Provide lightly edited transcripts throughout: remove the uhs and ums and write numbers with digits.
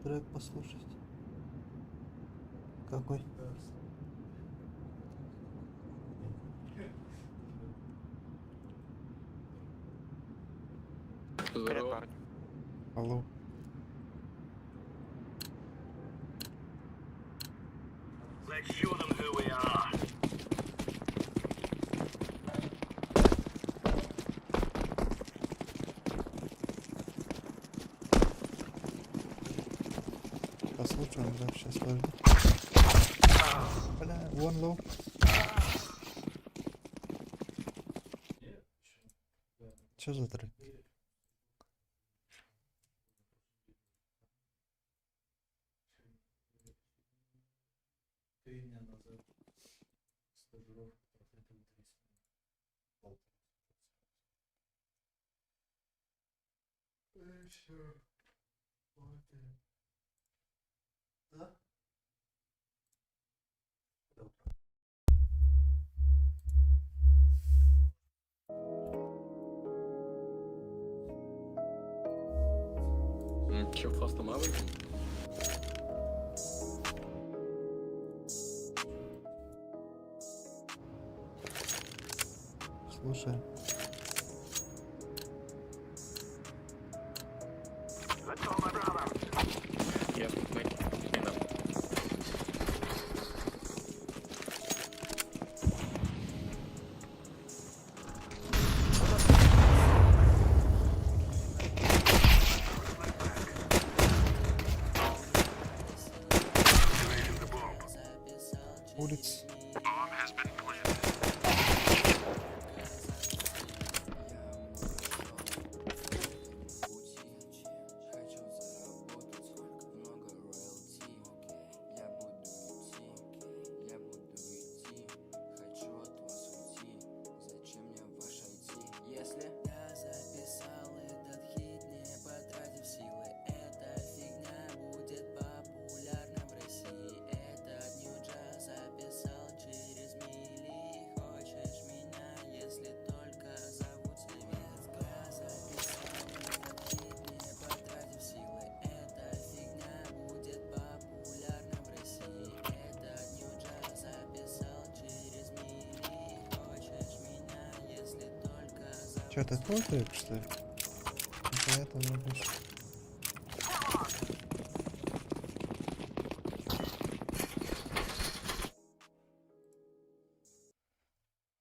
Трек послушать. Какой? Здорово. Алло. Let's show them who we are. Послушаем, да, сейчас подожди. Бля, вон лоу. Что за трек? Да? Че, фастом авен? Слушай. Let's go, my brother. Я Улиц. Чё, ты твой трек, что ли? Поэтому будешь.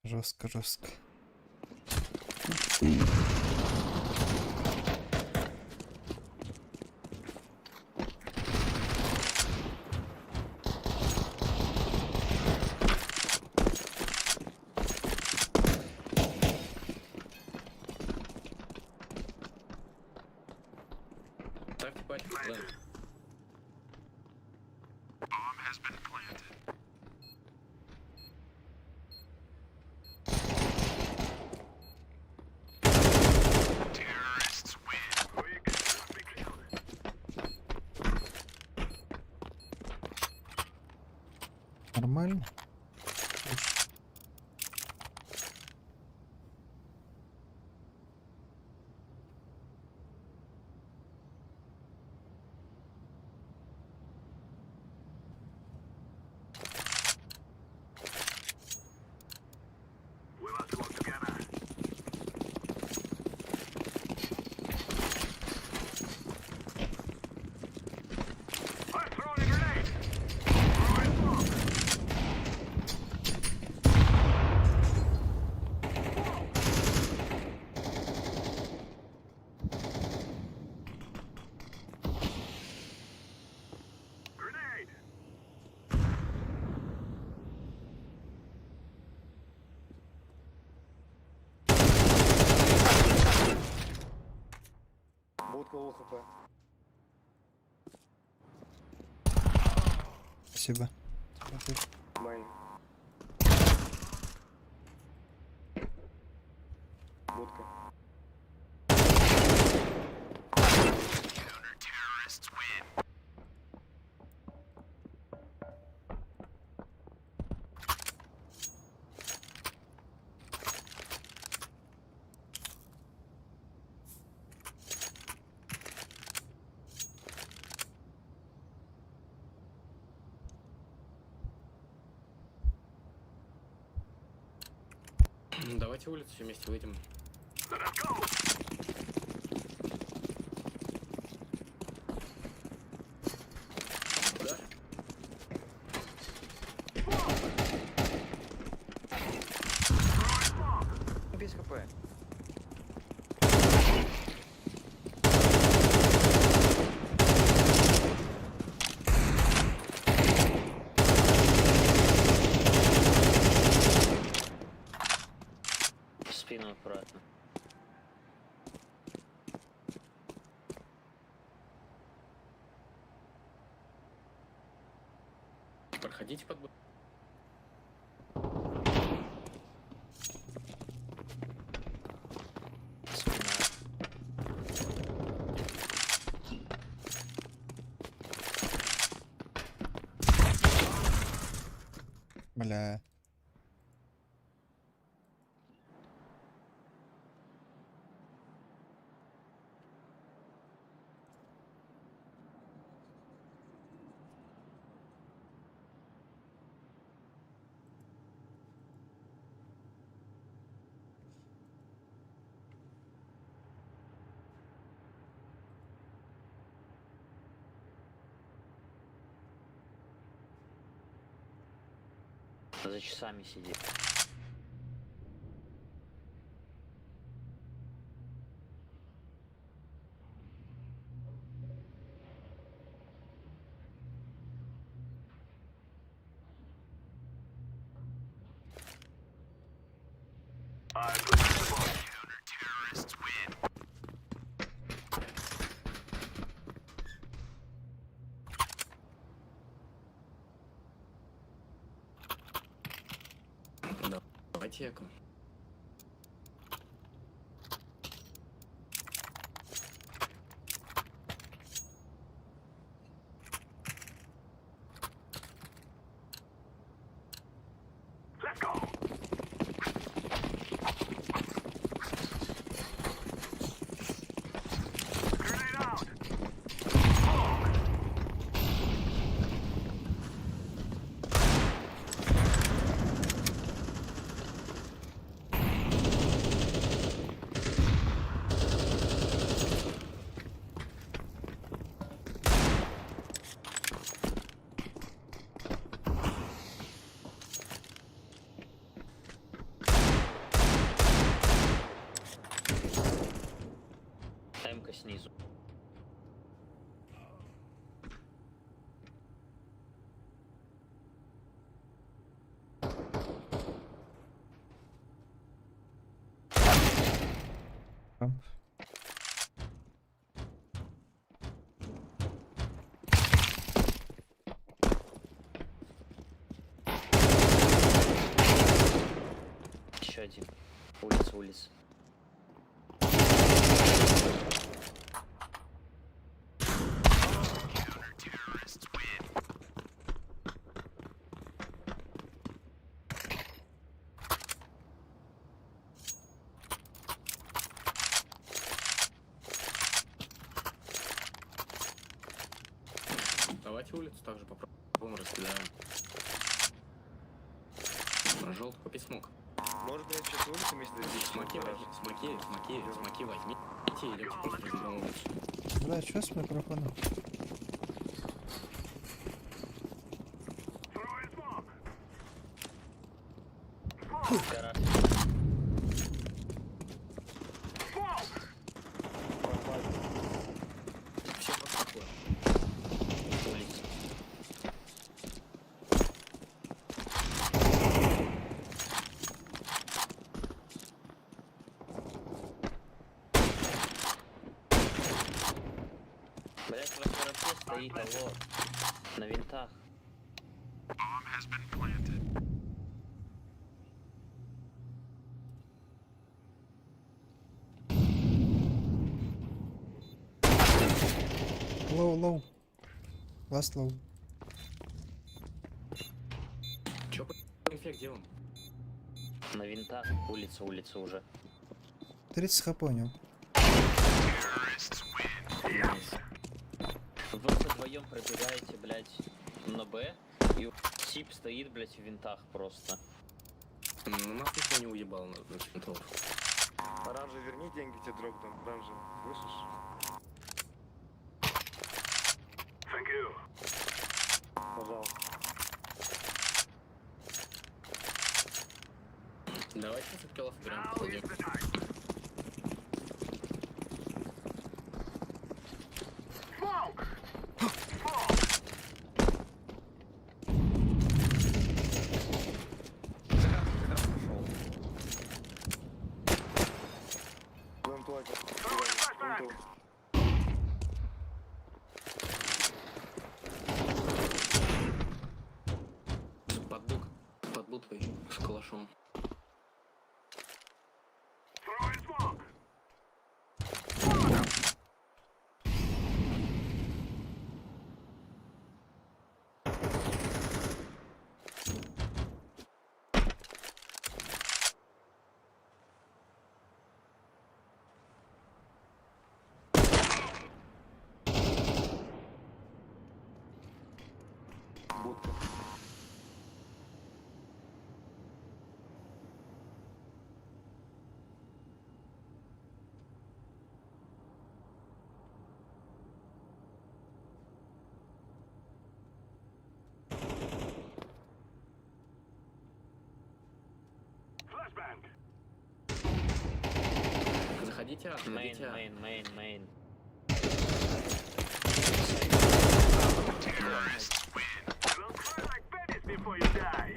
Жестко, жестко. Ставьте пачку, Глен. Нормально? We must work together. I'm throwing a grenade. Throwing smoke. Grenade. Будка УХП. Спасибо. Спасибо. Мейн. Будка. Давайте улицу все вместе выйдем. Let us go. Куда? Без ХП. В спину аккуратно. Проходите под... Спина. Бля. За часами сидит. I planted the bomb. Давайте эко. Let's go. Grenade out. Smoke. М-ка снизу. Камп. Еще один. Улица, улица. Давайте улицу также попробуем раскидаем. На желтый купи смог. Может, блядь, сейчас улица вместе здесь? Смоки возьмите и идемте просто на улицу. Бля, что с микрофоном? Throwing smoke. Гараж. Smoke. Все просто такое. Улица. Блять, в гараже стоит алло. На винтах. Bomb has been planted. Лоу. Last low. Че по эффект делаем? На винтах. Улица, улица уже. 30 хп у него. Найс. Вы вдвоем пробегаете, блять, на Б, и тип стоит, блять, в винтах просто. Нас никто не уебал на винтов. Оранжевый, верни деньги, тебе дропнул. Оранжевый, слышишь? Thank you. Пожалуйста. Давайте 10 киллов играем, Now кладем. is the time. Smoke. Smoke. Будем платить. Throwing flashbang. Под бутвой с калашом. Throwing smoke. Будка. Flashbang. Заходите, Мейн, заходите. мейн. We'll cry like babies before you die.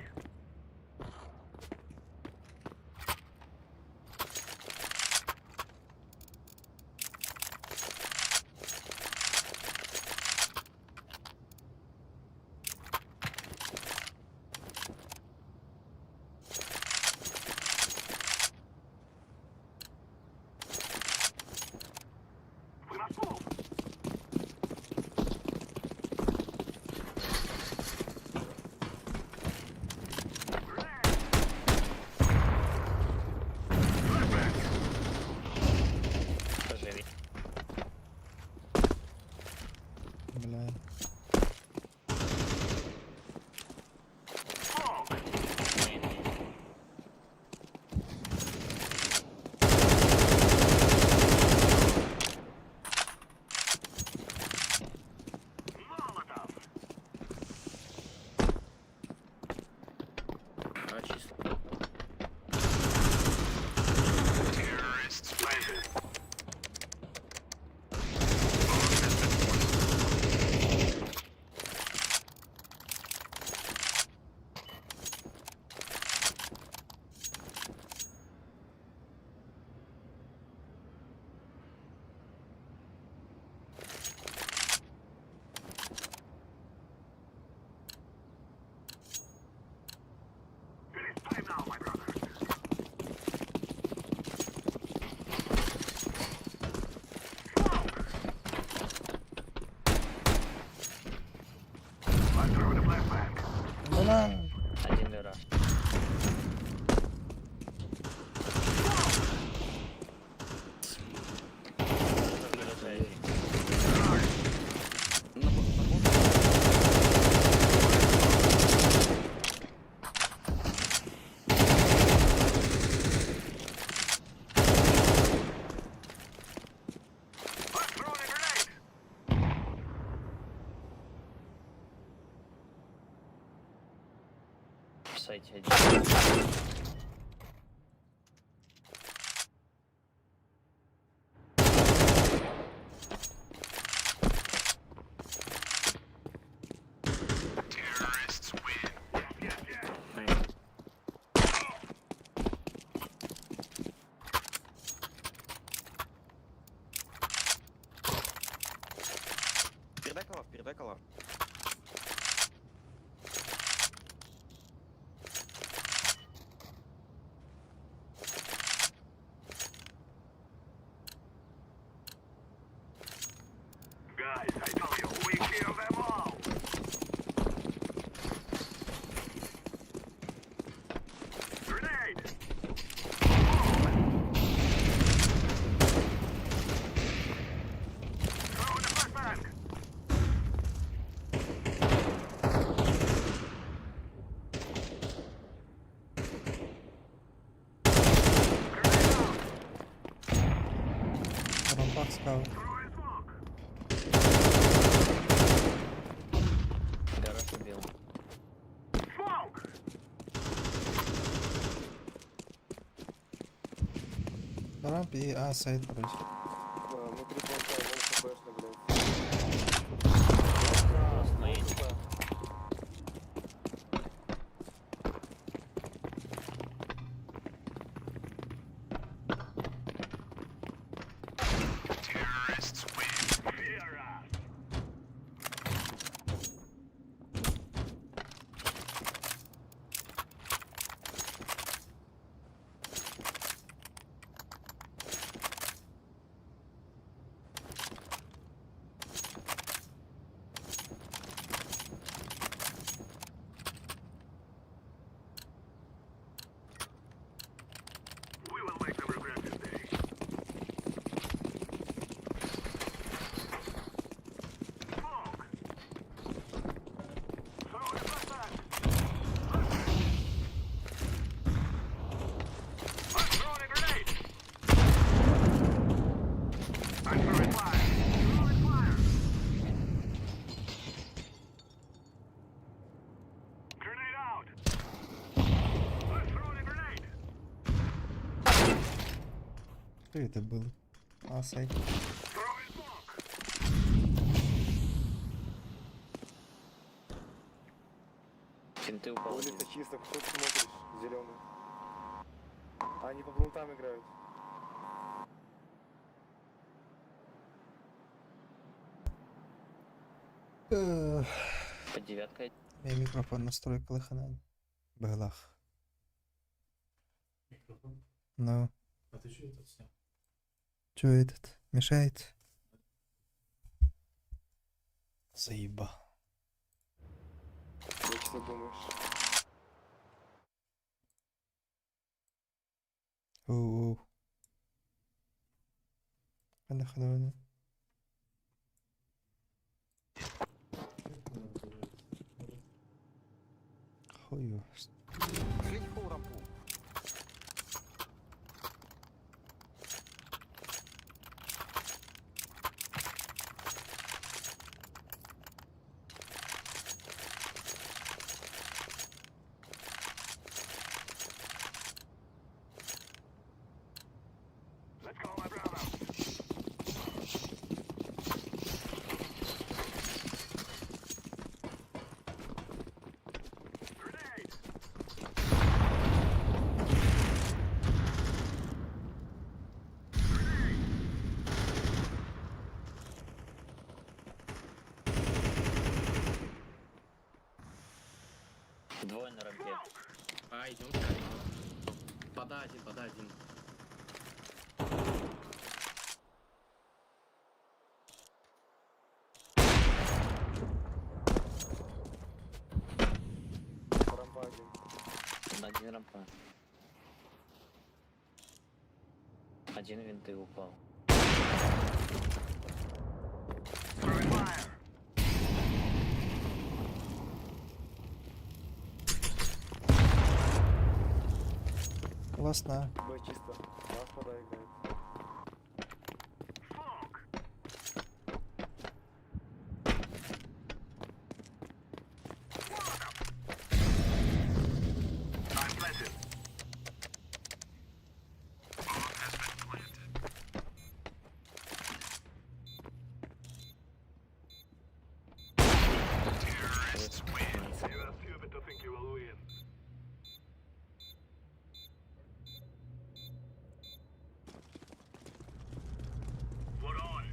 time now, my brother. I'm throwing a flashbang. Банан! Один вера. I'm throwing a grenade. В сайте один. Yes, yes. Найс. Передай колор. Guys, I tell you, we kill them all. Grenade. Throwing a flashbang. Grenade out. Рампах скаут. Throwing smoke. Гараж убил. Smoke. На рампі і А, сайт, короче. Внутри планта, вон хпшно, блядь. Стоит. Fear us. We will make them regret this day. Smoke. Throwing a flashbang. I'm throwing a grenade. I'm throwing fire. Throwing fire. Grenade out. I'm throwing a grenade. Хто це був? А, сайт. Throwing smoke. Финты упал. Улица чисто, кто ты смотришь? Зеленый. Они по плантам играют. Под девяткой. Мій мікрофон настрой колиханань. Беглах. Микрофон. Ну, А ты что это снял? чё этот? Мешает? Заеба. Ты что думаешь? Оу. Хана. Хую. Пошлите фул рампу. Let's go, my brother. Grenade. А, идем. Пода один. Рампа один. На один рампа. Один винты упал. Throwing fire. Классно. Б чисто. Нас пода играет. Smoke. I'm planted. You are stupid to think you will win. What on?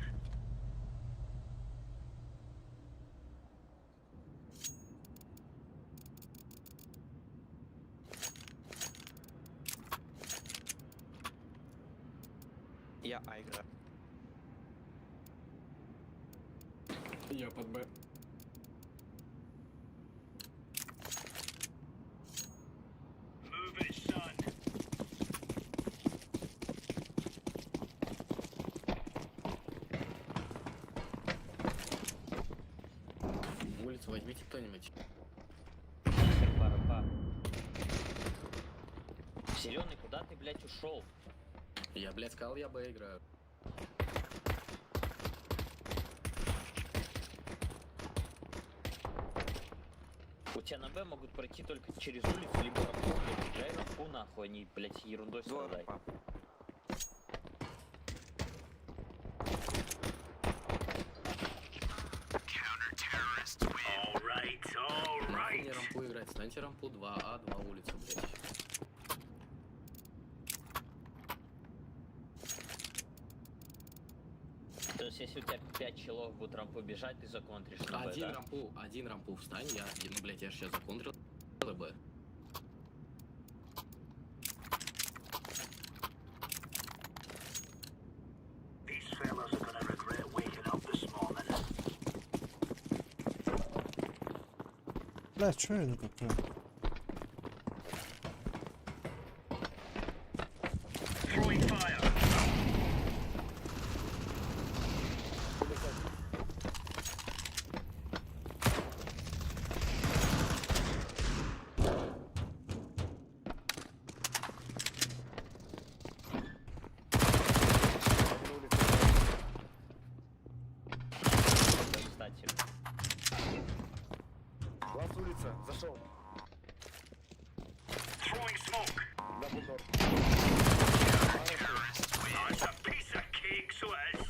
Я А играю. Я под Б. Move it, son. Улицу возьмите кто-нибудь. Рампа. Зеленый, куда ты, блядь, ушел? Я, блядь, сказал, я Б играю. У тебя на Б могут пройти только через улицу, либо рампу, блядь. Играй рампу нахуй, они, блядь, ерундой Двое страдай. рампа. All right, all Нахуй right. мне рампу играть. Станьте рампу 2А, 2 улицу, блядь. То есть, если у тебя 5 челов будут рампу бежать, ты законтришь на Б, да? Один рампу встань, я, ну, блядь, я ж сейчас законтрил Б. These fellas are gonna regret waking up this morning. Бля, что это такое? Throwing fire. На улице. Кстати. Лаз улица. Зашел. Throwing smoke. Даблдор. Oh, it's a piece of cake, so it is.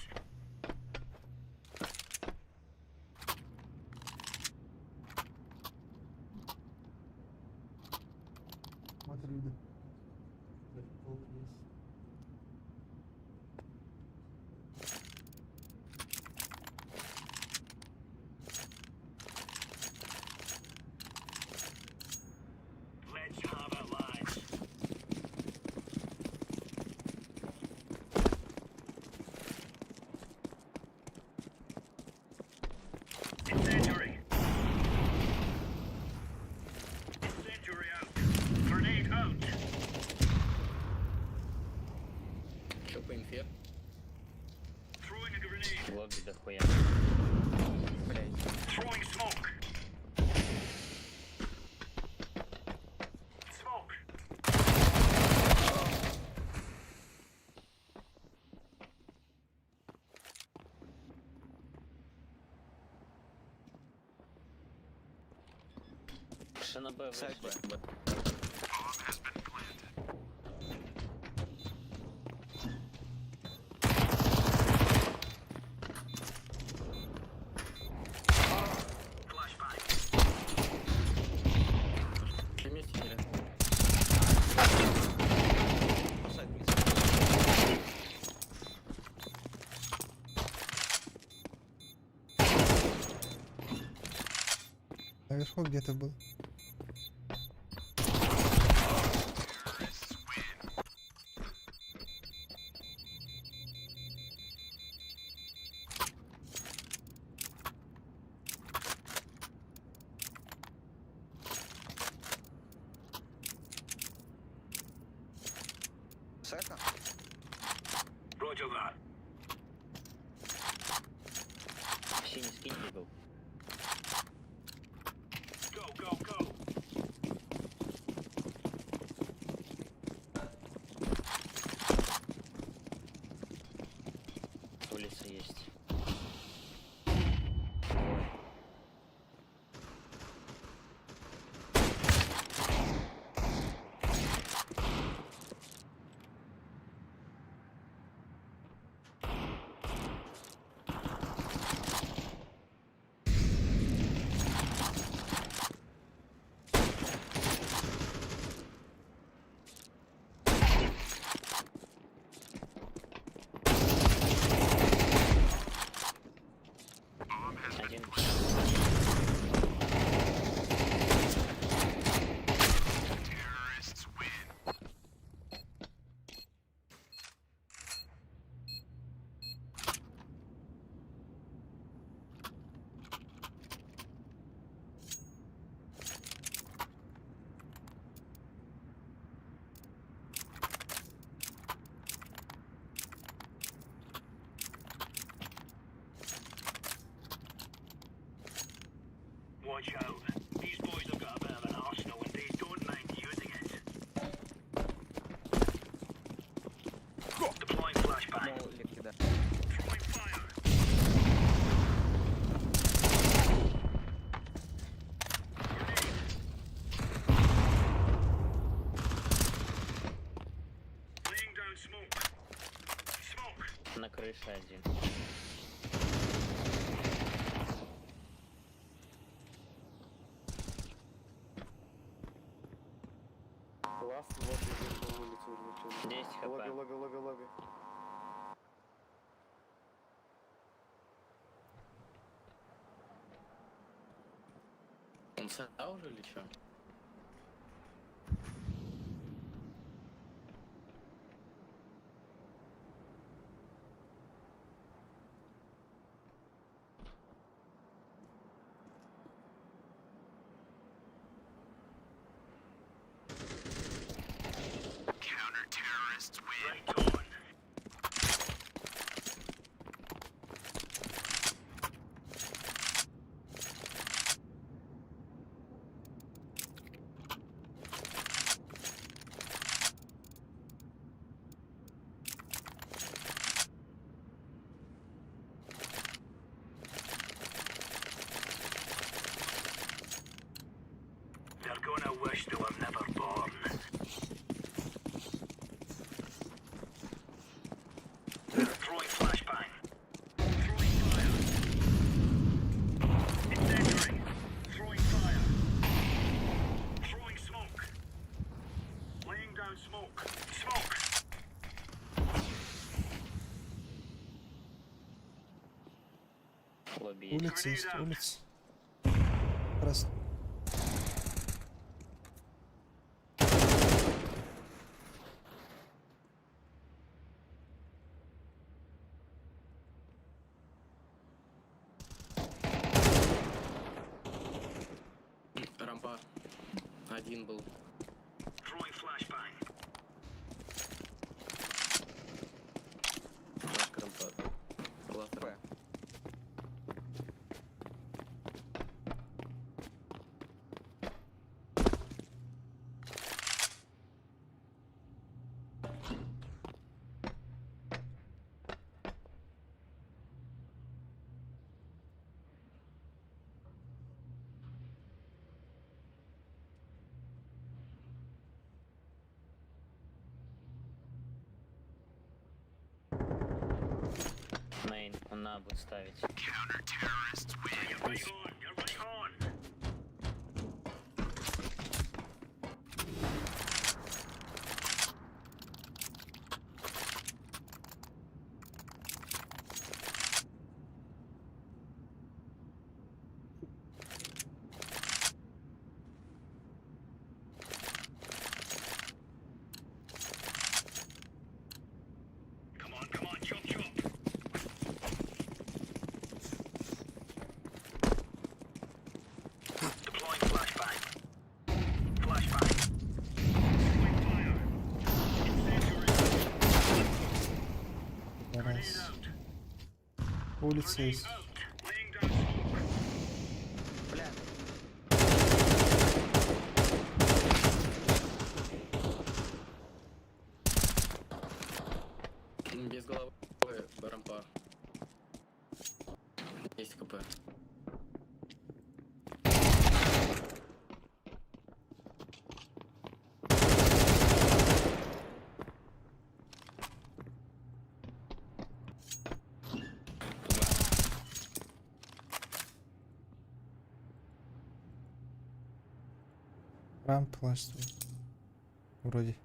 Смотри, да. Let's have it, lads. Incendiary. Incendiary out. Grenade out. Чё по инфе? Throwing a grenade. Лобби дохуя. Блядь. Throwing smoke. Smoke. Ще на Б Сайт вийшли. Б. Flashbang. Все вместе или? Сайт вниз. Наверху где-то был. Second. Roger that. Ще не скинь был. Go, go, go. Улица есть. Один. Terrorists win. Watch out. These boys have got a bit of an arsenal and they don't mind using it. Deploying flashbang. Ну, легкий, да. Throwing fire. Laying down smoke. Smoke. На крыше один. Ласт, лобби, вышел на улицу уже. 10 хп. Лобби, лобби, лобби, лобби. Он сета уже или чё? Counter-terrorists win. Right on. They're gonna wish they were never born. Throwing flashbang. Throwing fire. Incendiary. Throwing fire. Throwing smoke. Laying down smoke. Smoke. Лобби есть. Улица есть, улица. Раз. Рампа. Один был. Throwing flashbang. Флешка рампа. Ластер. Б. Мейн, он надо будет ставить. Counter-terrorists win. You're right on. You're right on. Come on, chop, chop. Улица есть. Laying down smoke. Бля, Без головы рампа. Есть КП. Рамп ласт. Вроде.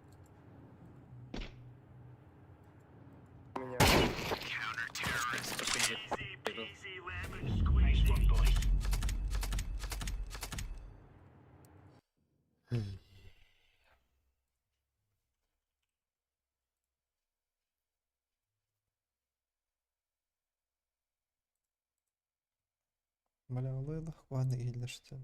Меня. Easy lemon squeeze. Nice one, boys. Бля, Лейла хваны или что?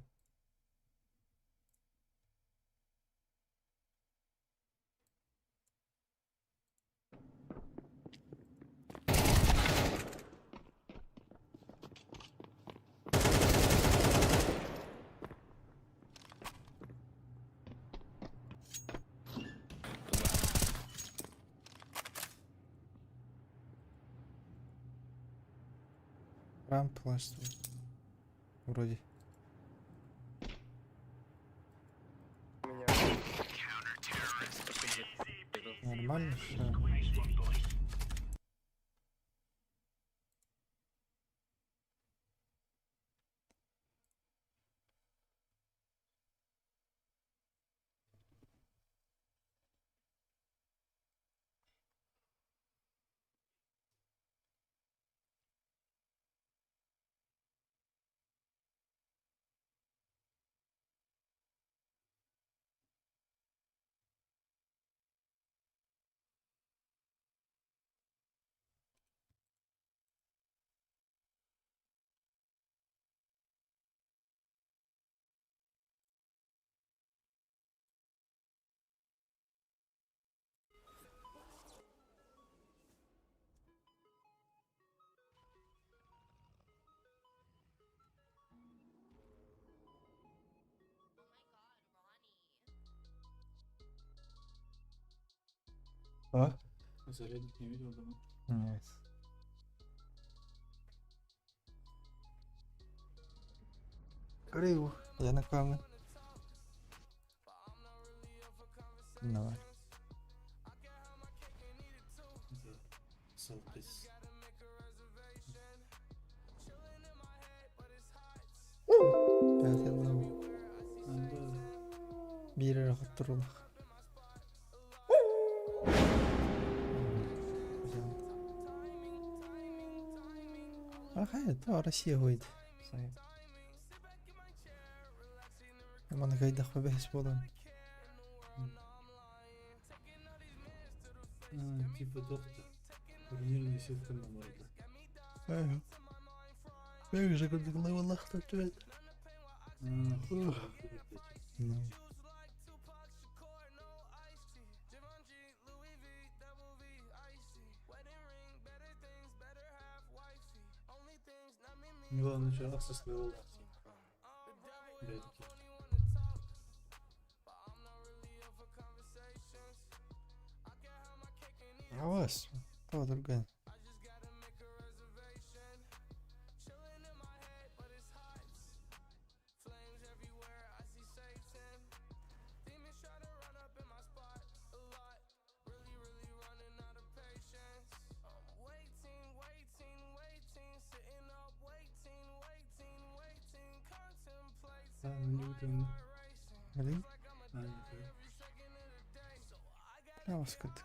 Рамп ласт. Вроде. Меня. Нормально все. Nice one, boys. А? Зарядник не видел давно. Нет. Криво. Я на камне. Давай. Селфис. Evet adam. Bir yere oturulur. Hayır, ta Россия koydu. Aman kayda xabes bolan. Типа доктор. Турнирный сетка на морде. Ага. Ben же kadınlar vallahi tatlı. Ну. Главное, что Акса сказал. А вас? Кто другая? Блин, я вас как-то.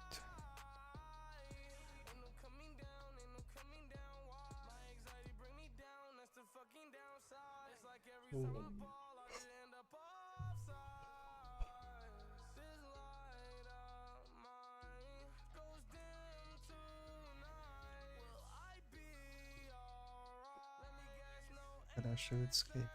Крашевицкий.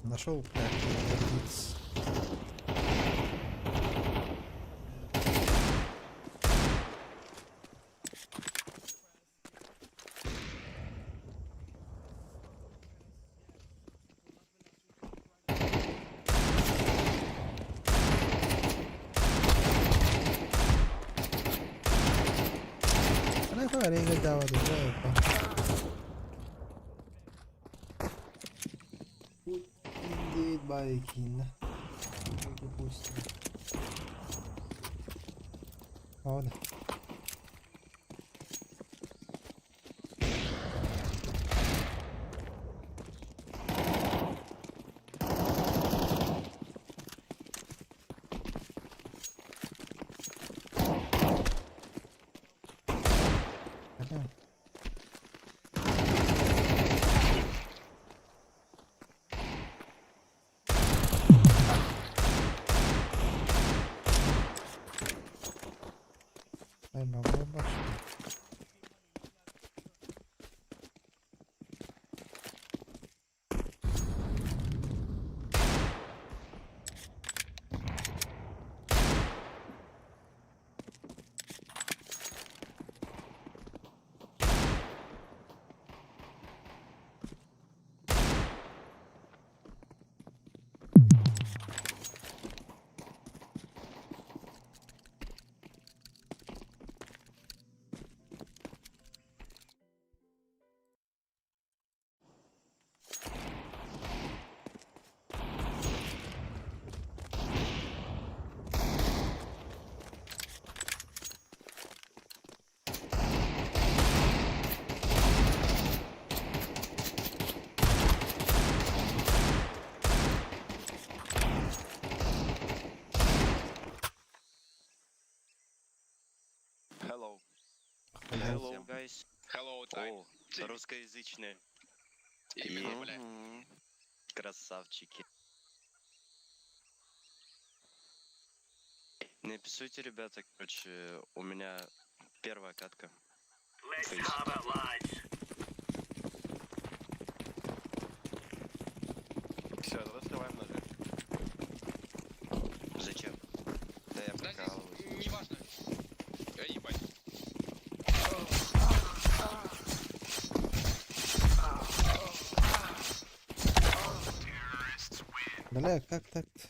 Нашел блядь, Она говорит, да, вот, да, Indeed Viking. Допустим. Вот. Хотя... Ай, мама, башня. Hello. Hello. Всем guys. Hello, Тань. О, русскоязычные. Именно, бля. Красавчики. Напишите, ребята, короче, у меня первая катка. Let's have it, lads. Все, давай срываем ножи. Зачем? Да я Да прикалываюсь. здесь неважно. Ебать. Бля, как так-то?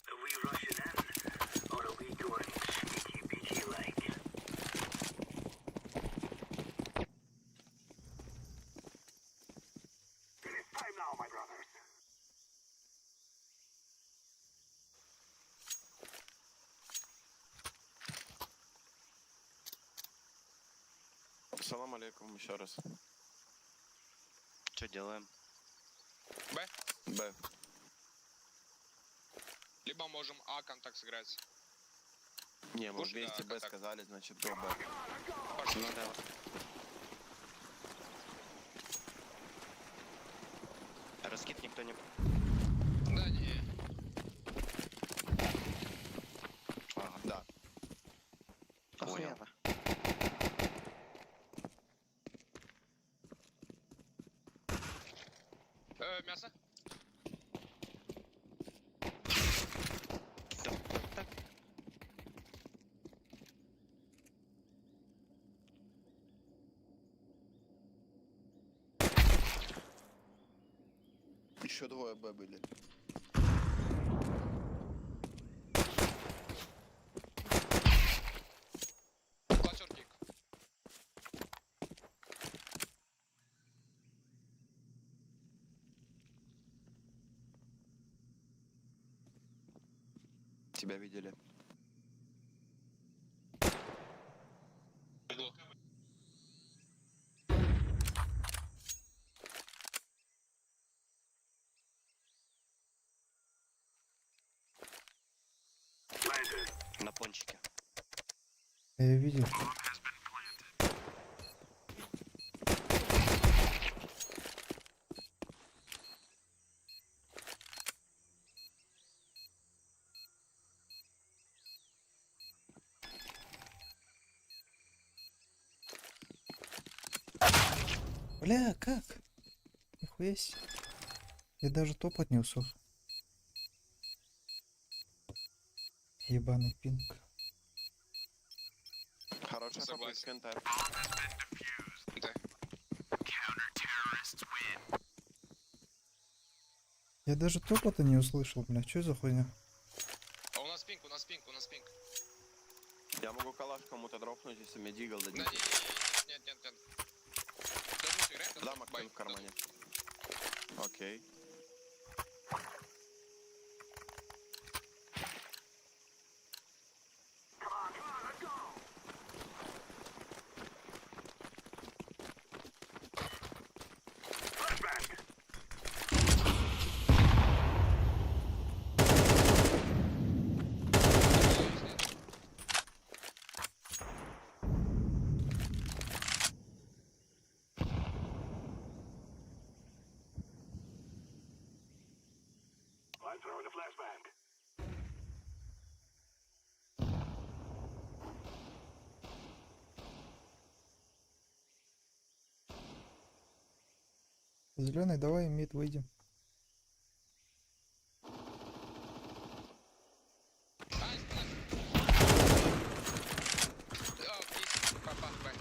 Are we rushing in? Or are we going sneaky beaky like? It is time now, my brothers. Салам алейкум еще раз. Что делаем? Б. Б. Либо можем А контакт сыграть. Не, мы Слушай, вместе да, Б контакт. сказали, значит до Б. Пошли. Ну да. Раскид никто не... Да, не. Ага, да. Понял. Мясо. Еще двое Б были. Классер кик. Тебя видели. Углу. Planted. На пончике. Я видел. Бля, как? Нихуя себе. Я даже топать не усох. Ебаный пинг. Хорошая Согласен. попытка, НТ. Да. Я даже топота не услышал, бля. Что за хуйня? А у нас пинг, у нас пинг, у нас пинг. Я могу калаш кому-то дропнуть, если мне дигл Да, дадите. нет. Дадут играем, Да, Максим в кармане. Окей. I'm throwing a flashbang. Зеленый, давай мид выйдем. Есть. Папа, бай.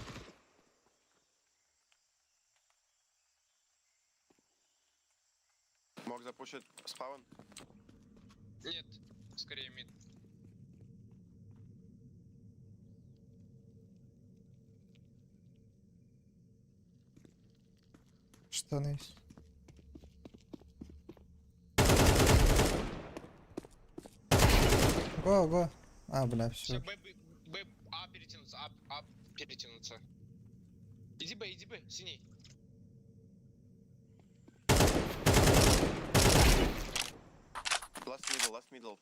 Мог запушить спаун? Нет, скорее мид. Штаны есть. Го. А, бля, Все, все. Б, А перетянуться, А перетянуться. Иди Б, синий. Last middle.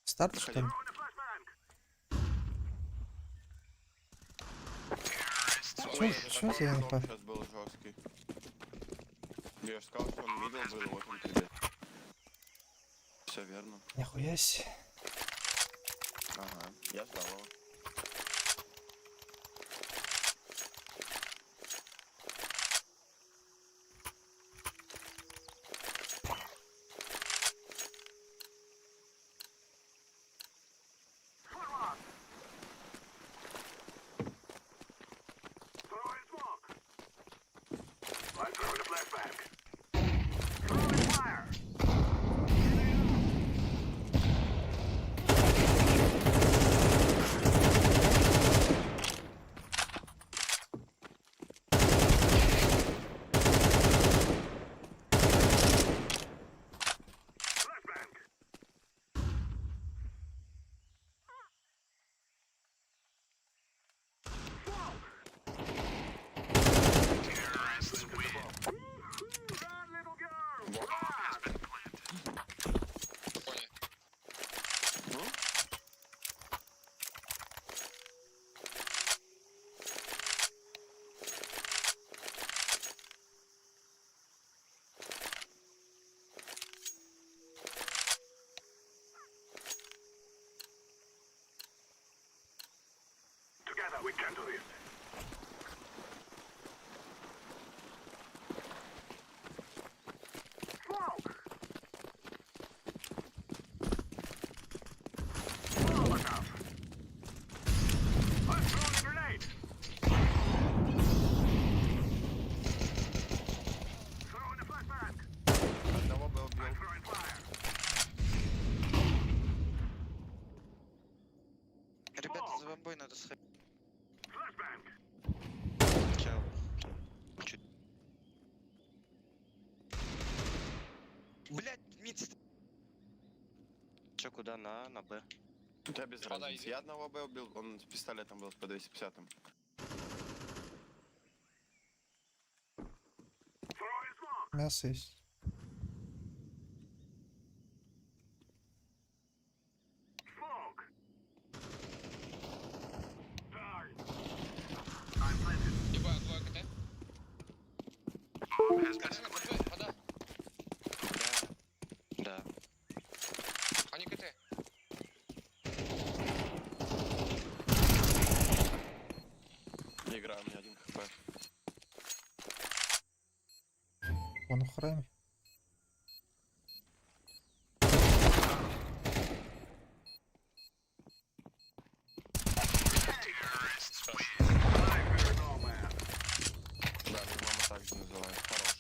Старт, что ли? Чё за инфа? Сейчас был жесткий. Я же сказал, что он мидл был, вот он тебе. Все верно. Нихуя себе. Ага, я ждал его. Throwing smoke. I'm throwing a flashbang. Throwing fire. Flashbang. Run, little girl. Run. Понял. Together we can do this. Smoke. Molotov. I'm throwing a grenade. Throwing a flashbang. Одного бы убил. I'm throwing fire. Ребята, за бомбой надо сходить. Flashbang. Чел. Блять, мид. Че, куда? На Б. У тебя без Вода разницы. иди. Я одного Б убил, он с пистолетом был, с P250. Throwing smoke. Мясо есть. Smoke. Die. I'm planted. Ебо, двое КТ. Пацаны, КТ, вода. Да. Они КТ. Игра. Он в храмі. Да, мне мама так же называет. Хорош.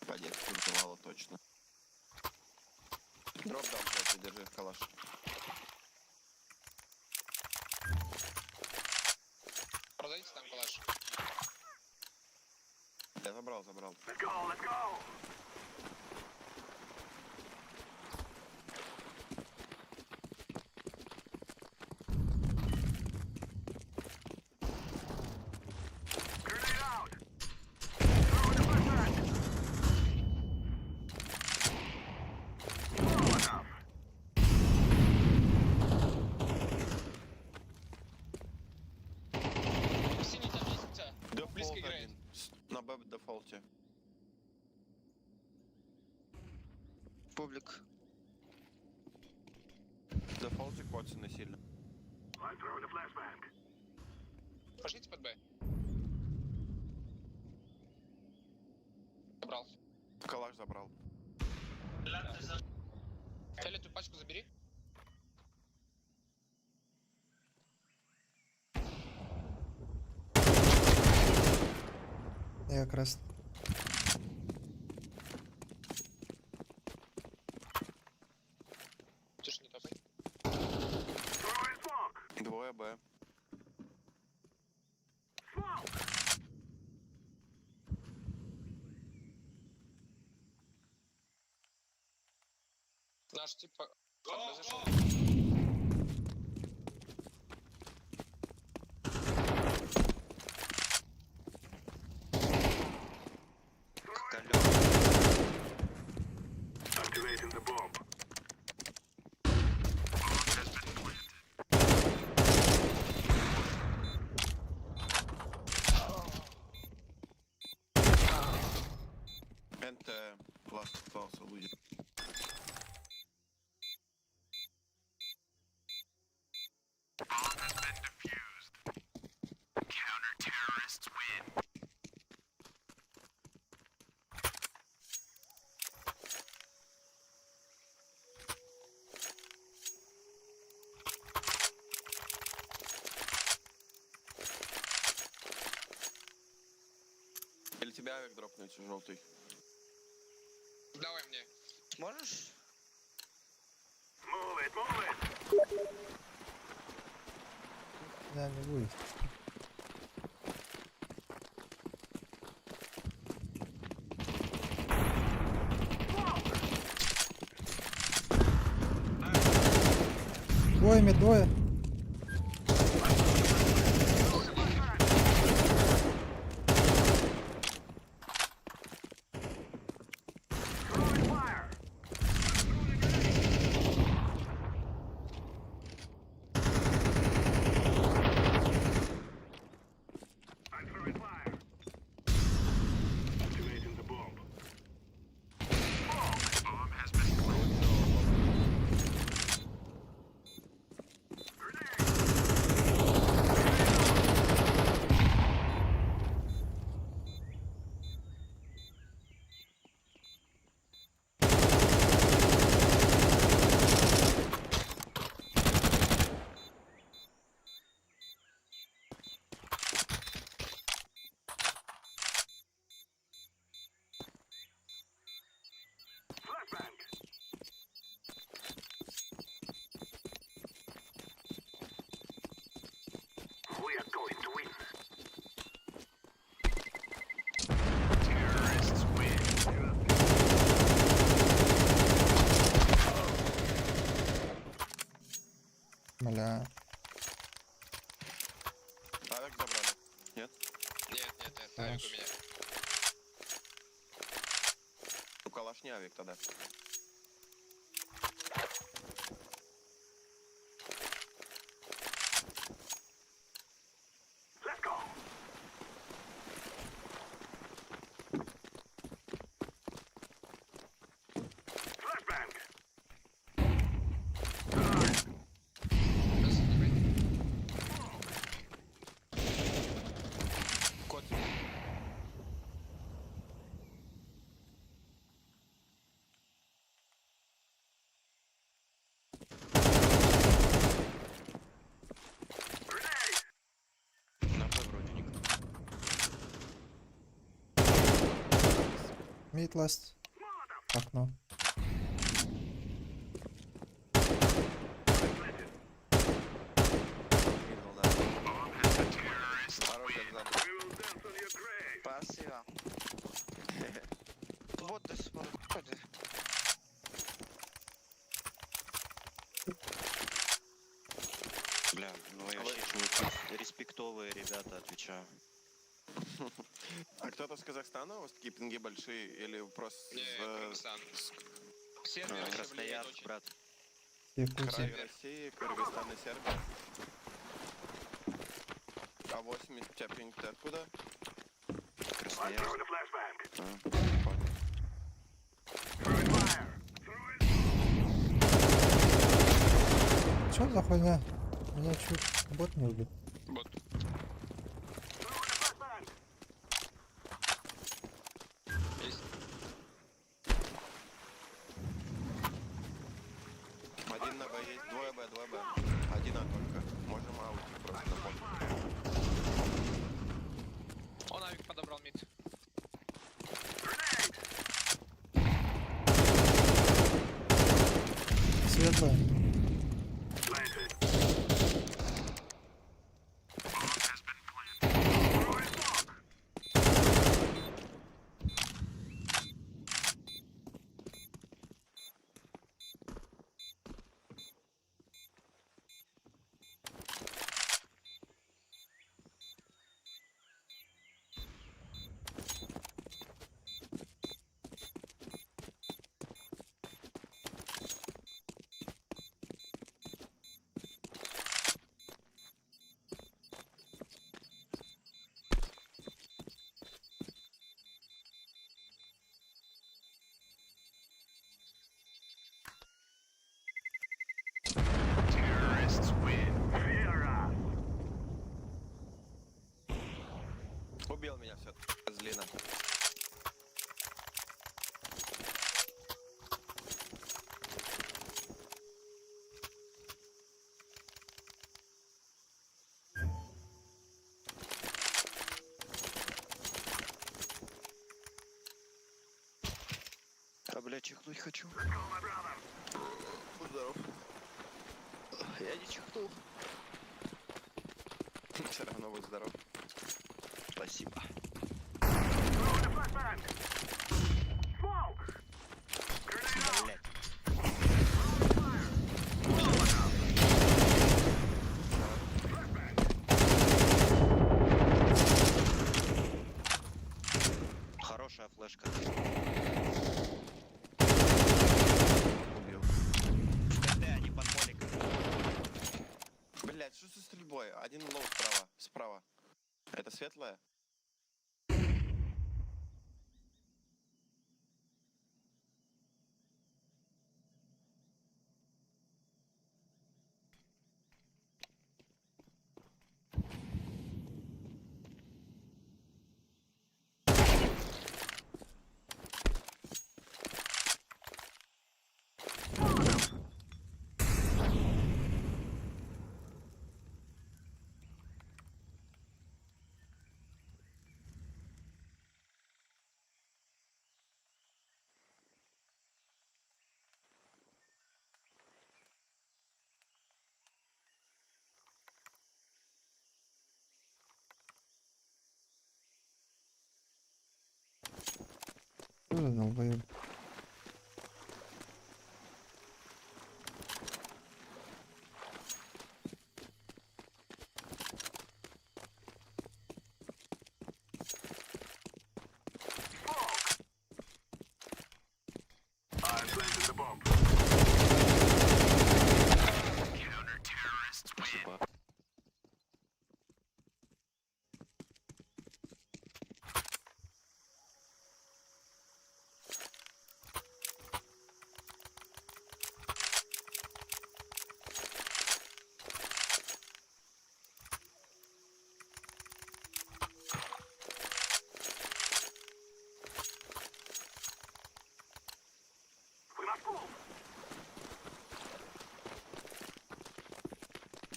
Падет куртовала точно. Дроп дам, блядь, держи калаш. Продайте там калаш. Я забрал. Let's go! Grenade out! Throw in the flashbang! Low enough! Синий там есть. Дефолт Близко играет. один. На Б дефолте. Публик. Дефолте коцаны сильно. I'm throwing a flashbang. Пошлите под Б. Забрал. Калаш забрал. Фиолетовую пачку забери. Я якраз Ты ж не топай. Throwing smoke! Двое Б. Smoke! Наш типа... под Б зашел. Activating the bomb. НТ. Ласт остался, выйдет. Или тебя авик дропнуть, желтый. Давай мне. Можешь? Move it! да, не будет. Двое. Throwing fire! I'm throwing fire! Activating the bomb. Bomb has been planted. Flashbang! We are going to win. Terrorists win. Бля. Авик забрали. Нет? Нет, авик у меня. У калаш не авик тогда. Let's go! Flashbang! Mid last. Окно. Middle, да. Хороший экзамен. Спасибо. Вот до сих пор. Ходи. Бля, ну я вообще Респектовые ребята, отвечаю. А кто-то с Казахстана? У вас такие пинги большие? Или просто Не, Кыргызстан. Сербия вообще влияет Красноярск, очень. брат. Якутия. край России, Кыргызстан и Сербия? А 80 у тебя пинг ты откуда? Красноярск. Понял. Что за хуйня? Меня чуть бот не убил. Вот. Есть. Один на Б есть, двое Б, двое Б. Один А только. Можем А уйти просто на пол. Он авик подобрал мид. Светлая. Убил меня все, злина. А, бля, чихнуть хочу. Будь здоров. Я не чихнул. Все равно будь здоров. Спасибо. Блять. Хорошая флешка. Убил. ТТ, они под моликом. Блять, что со стрельбой? Один лоу справа. Справа. Это светлая? Что за долбоёб? Спасибо.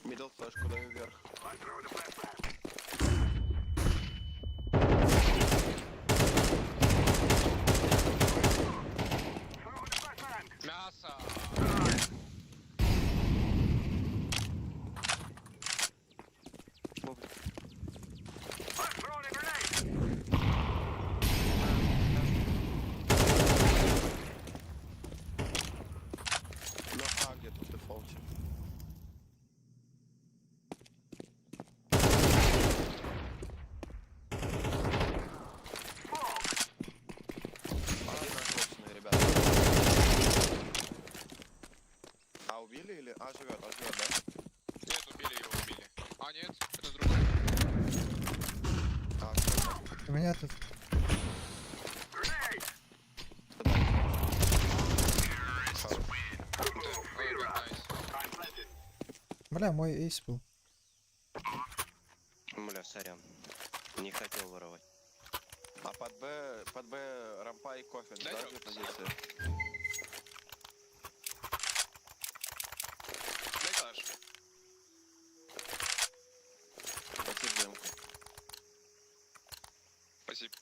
Мидл флешку даю вверх. Мясо! I'm throwing a grenade. На А где-то в дефолте. А, нахлопсные, ребята. А убили или? А, живет, да? Нет, убили его, убили. А, нет, это другой. А, всё. У меня тут Grenade. Найс. I'm planted. бля, мой эйс был. Бля, сорян. Не хотел воровать. А под Б рампа и кофе, Дай да, дроп. две позиции? Дай калаш. Спасибо, демку. Спасибо.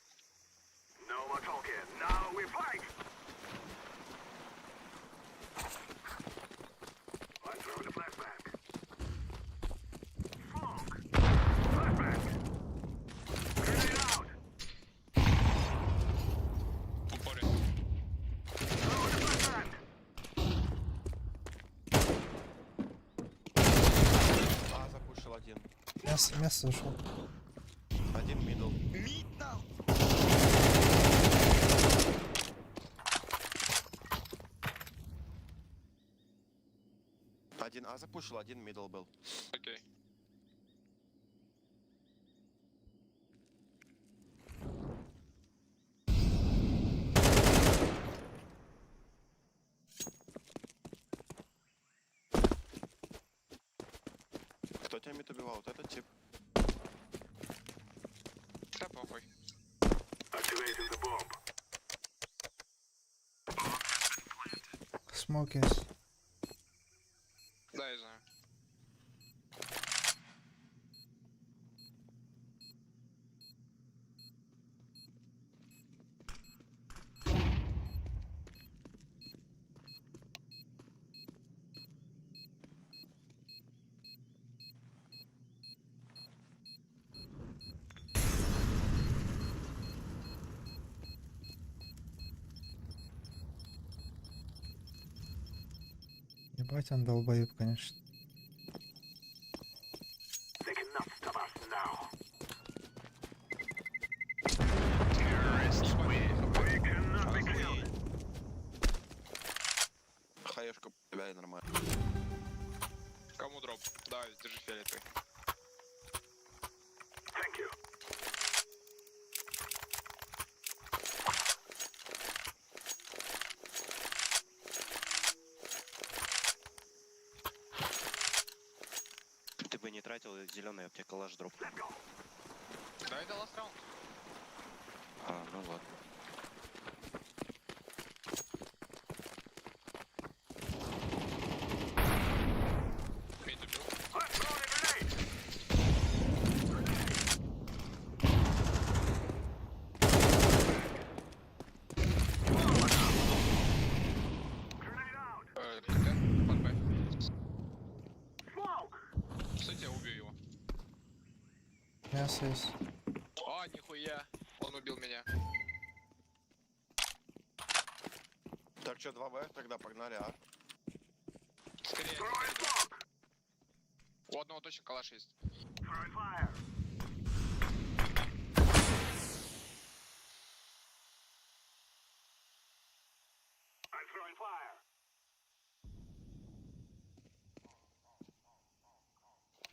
No more talking. Now we fight. I'm throwing a flashback. Smoke. Flashback. Grenade out. Упоры. Throwing a flashback. А, запушил один. Мясо ушел. Один мидл. Один А запушил, один мидл был. Окей. Кто тебя мид убивал? Вот этот тип. Да похуй. Activating the bomb. Смок есть. Да, я знаю. Ебать, он долбоеб, конечно. They cannot stop us now. We cannot be killed. Хаешка тебя и нормально. Кому дроп? Да, держи фиолетовый. Thank you. Ты бы не тратил зеленый, я бы тебе калаш дроп. Let's go. Да, это ласт раунд. А, ну ладно. Мид убил. I'm throwing a grenade. Grenade out. КТ, под Б. Smoke. Кстати, я убью его. Мясо есть. А, нихуя. Он убил меня. Так что, 2Б? Тогда погнали, а? Скорее. Throwing smoke. У одного точно калаш есть. Throwing fire. I'm throwing fire.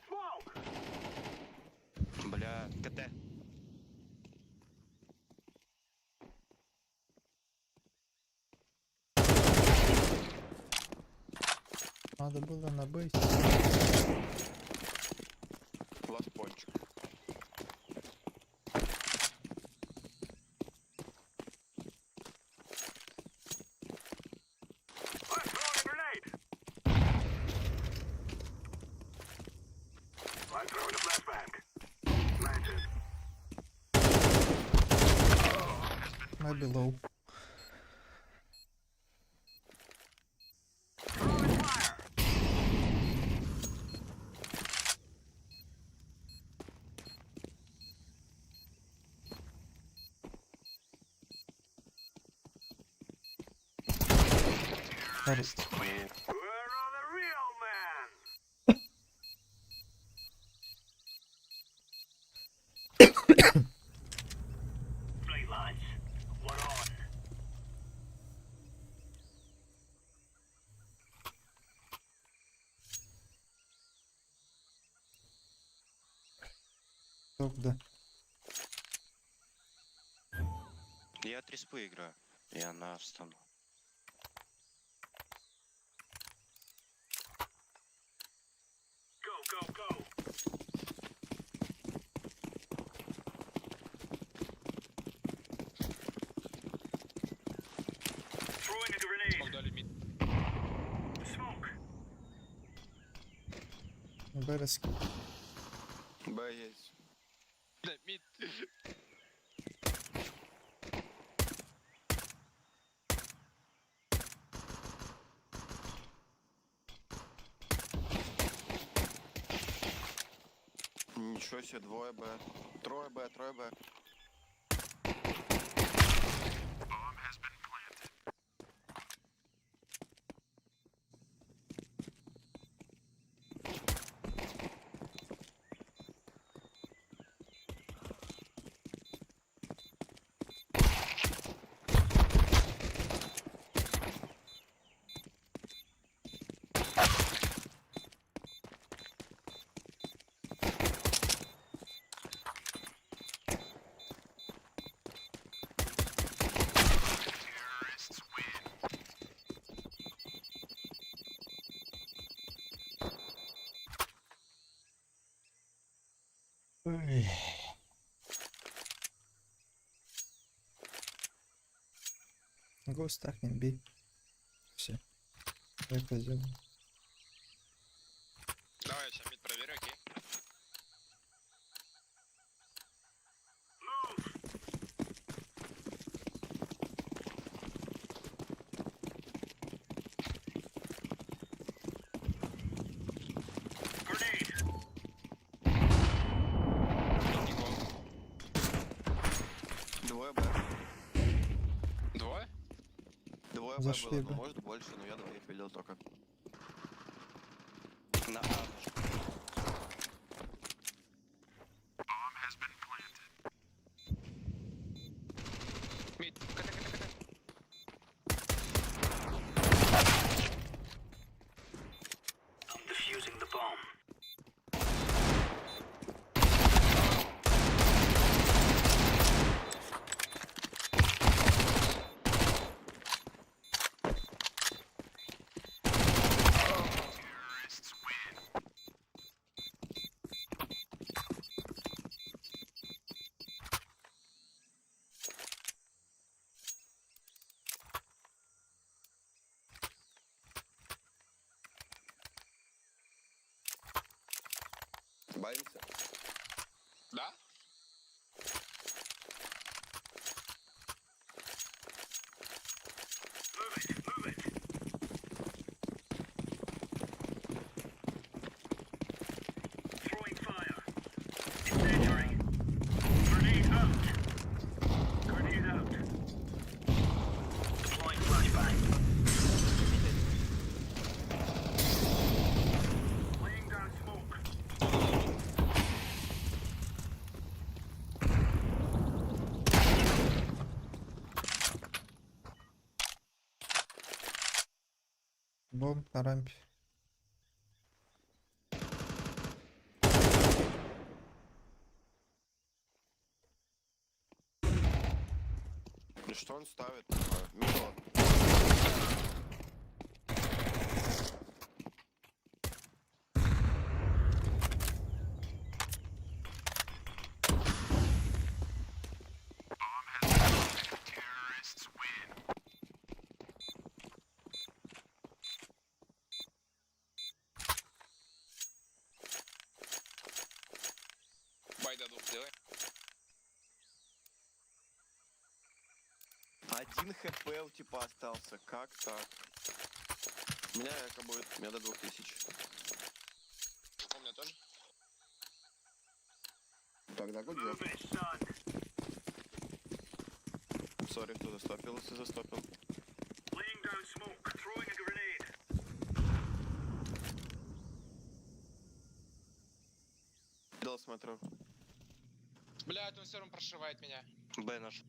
Smoke. Бля, КТ. Надо было набыть. Лast пончик. I'm throwing a grenade. I'm throwing a flashbang. Planted. Might be low. Where are the real men? Right, lads. We're on. Кто куда? Я 3 спы играю. Я на встану. Go, go, go. Throwing a grenade. Смог дали мид. Smoke. Берез. Б есть. Да, мид. Ничего себе, 2 Б. 3 Б, 3 Б. Ой. Go stack in B. Все. Я пойдем. Давай, я сейчас мид проверю, окей? Grenade. Двое Б. Двое? Двое Б Зашли было, бы. ну, может больше, но я двоих видел только. На А. Мид. КТ. I'm defusing the bomb. Боимся? Да? Move it, move it. Throwing fire. Incendiary. Grenade out. Grenade out. Deploying flashbang. Laying down smoke. Бомб на рампе. И что он ставит? Мидл. Бай до двух сделай. 1 хп у типа остался. Как так? У меня эко будет. У меня до 2000. У меня тоже. Тогда гудет. Move it, son. Сори, кто застопил, если застопил. Laying down smoke. Throwing a grenade. Мидл смотрю. Блядь, он все равно прошивает меня. Б наш.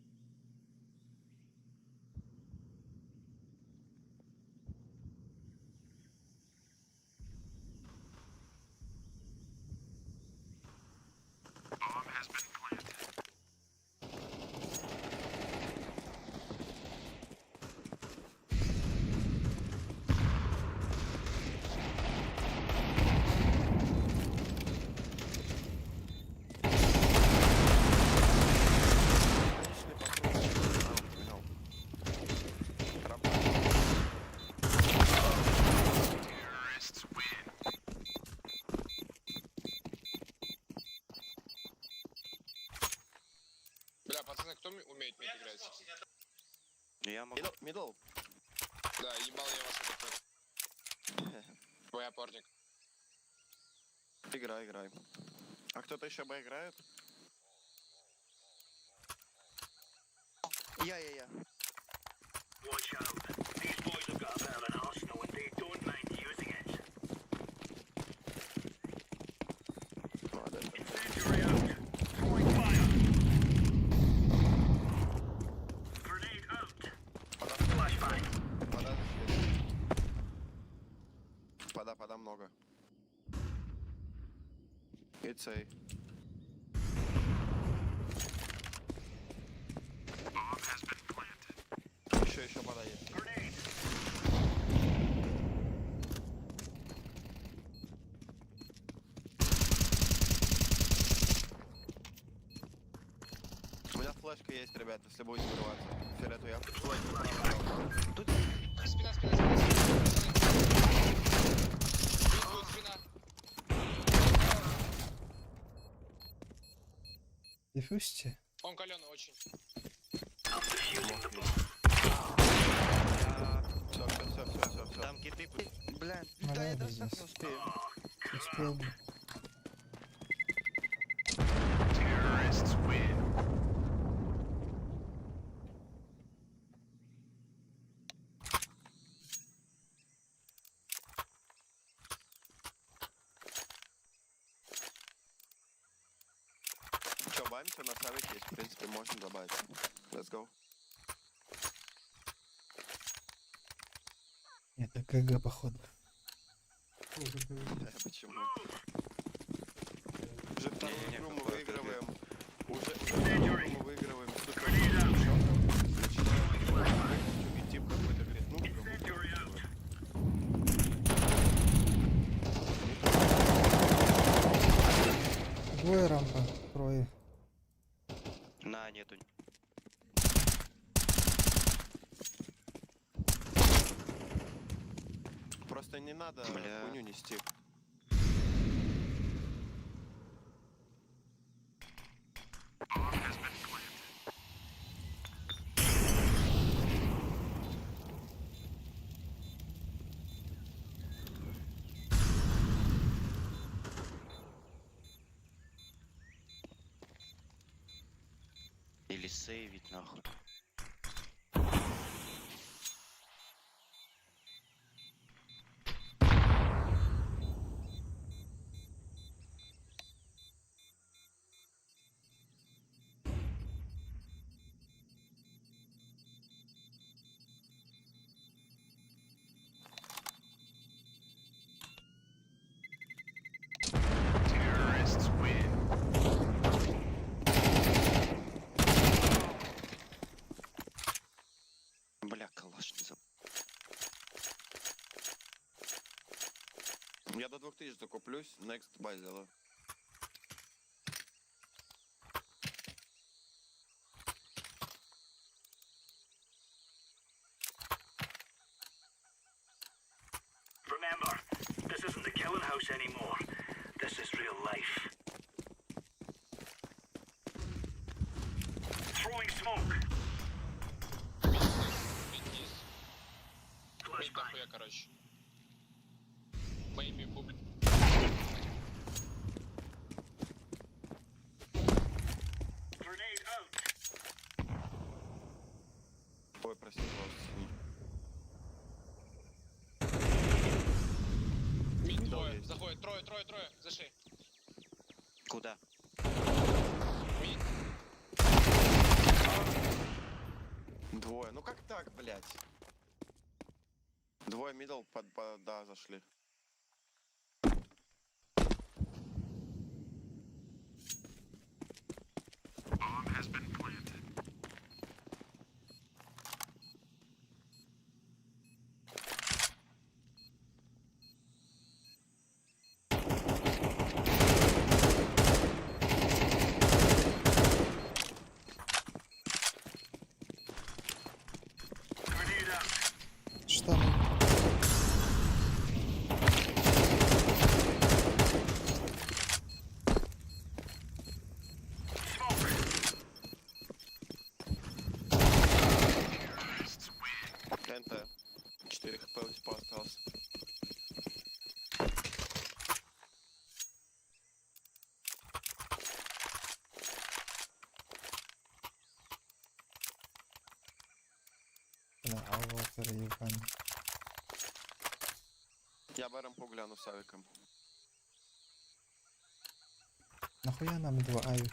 Бля, пацаны, кто умеет мид играть? Я могу. Мидл. Да, ебал я вас этот. Твой опорник. Играй. А кто-то еще Б играет? Я. Watch out. These boys have got a bit of an arsenal and they don't mind using it. Молодец. Incendiary out. Throwing fire. Grenade out. Flashbang. Пода много. It's A. Еще пода есть. Grenade. У меня флешка есть, ребят, если будете вырываться. Фиолету я. Спина. Мид будет спина. Дефюзьте. Он каленый очень. I'm defusing the bomb. Все. Там киты. Бля, Ну, да, я надо даже так здесь. не успею. Успел бы. Terrorists win. Че, баемся, на савик есть, в принципе, можно добавить. Let's go. Это КГ, походу. Почему? Уже вторую Не-не-не, игру мы какой выигрываем. Уже вторую игру мы выигрываем. Grenade out. И тип какой-то говорит, ну, Incendiary out. Двое рампа, трое. На, нету. просто не надо Бля. хуйню нести. Или сейвить нахуй. Terrorists win. Бля, калаш не забыл. Я до 2000 закуплюсь, next buy сделаю. Remember, this isn't the killing house anymore. This is real life. Throwing smoke. Мид Flashbang. дохуя, короче. Моими бубли. Grenade out. Ой, прости, пожалуйста. Мид Да, двое. есть. Заходит. Трое. Зашей. Куда? Мид. Двое. Ну как так, блядь? Двое мидл да, зашли. Grenade out. Штаны. Smoke. НТ. 4 хп у типа осталось. Бля, а вот ебан. Я баром погляну с авиком. Нахуя нам два авик?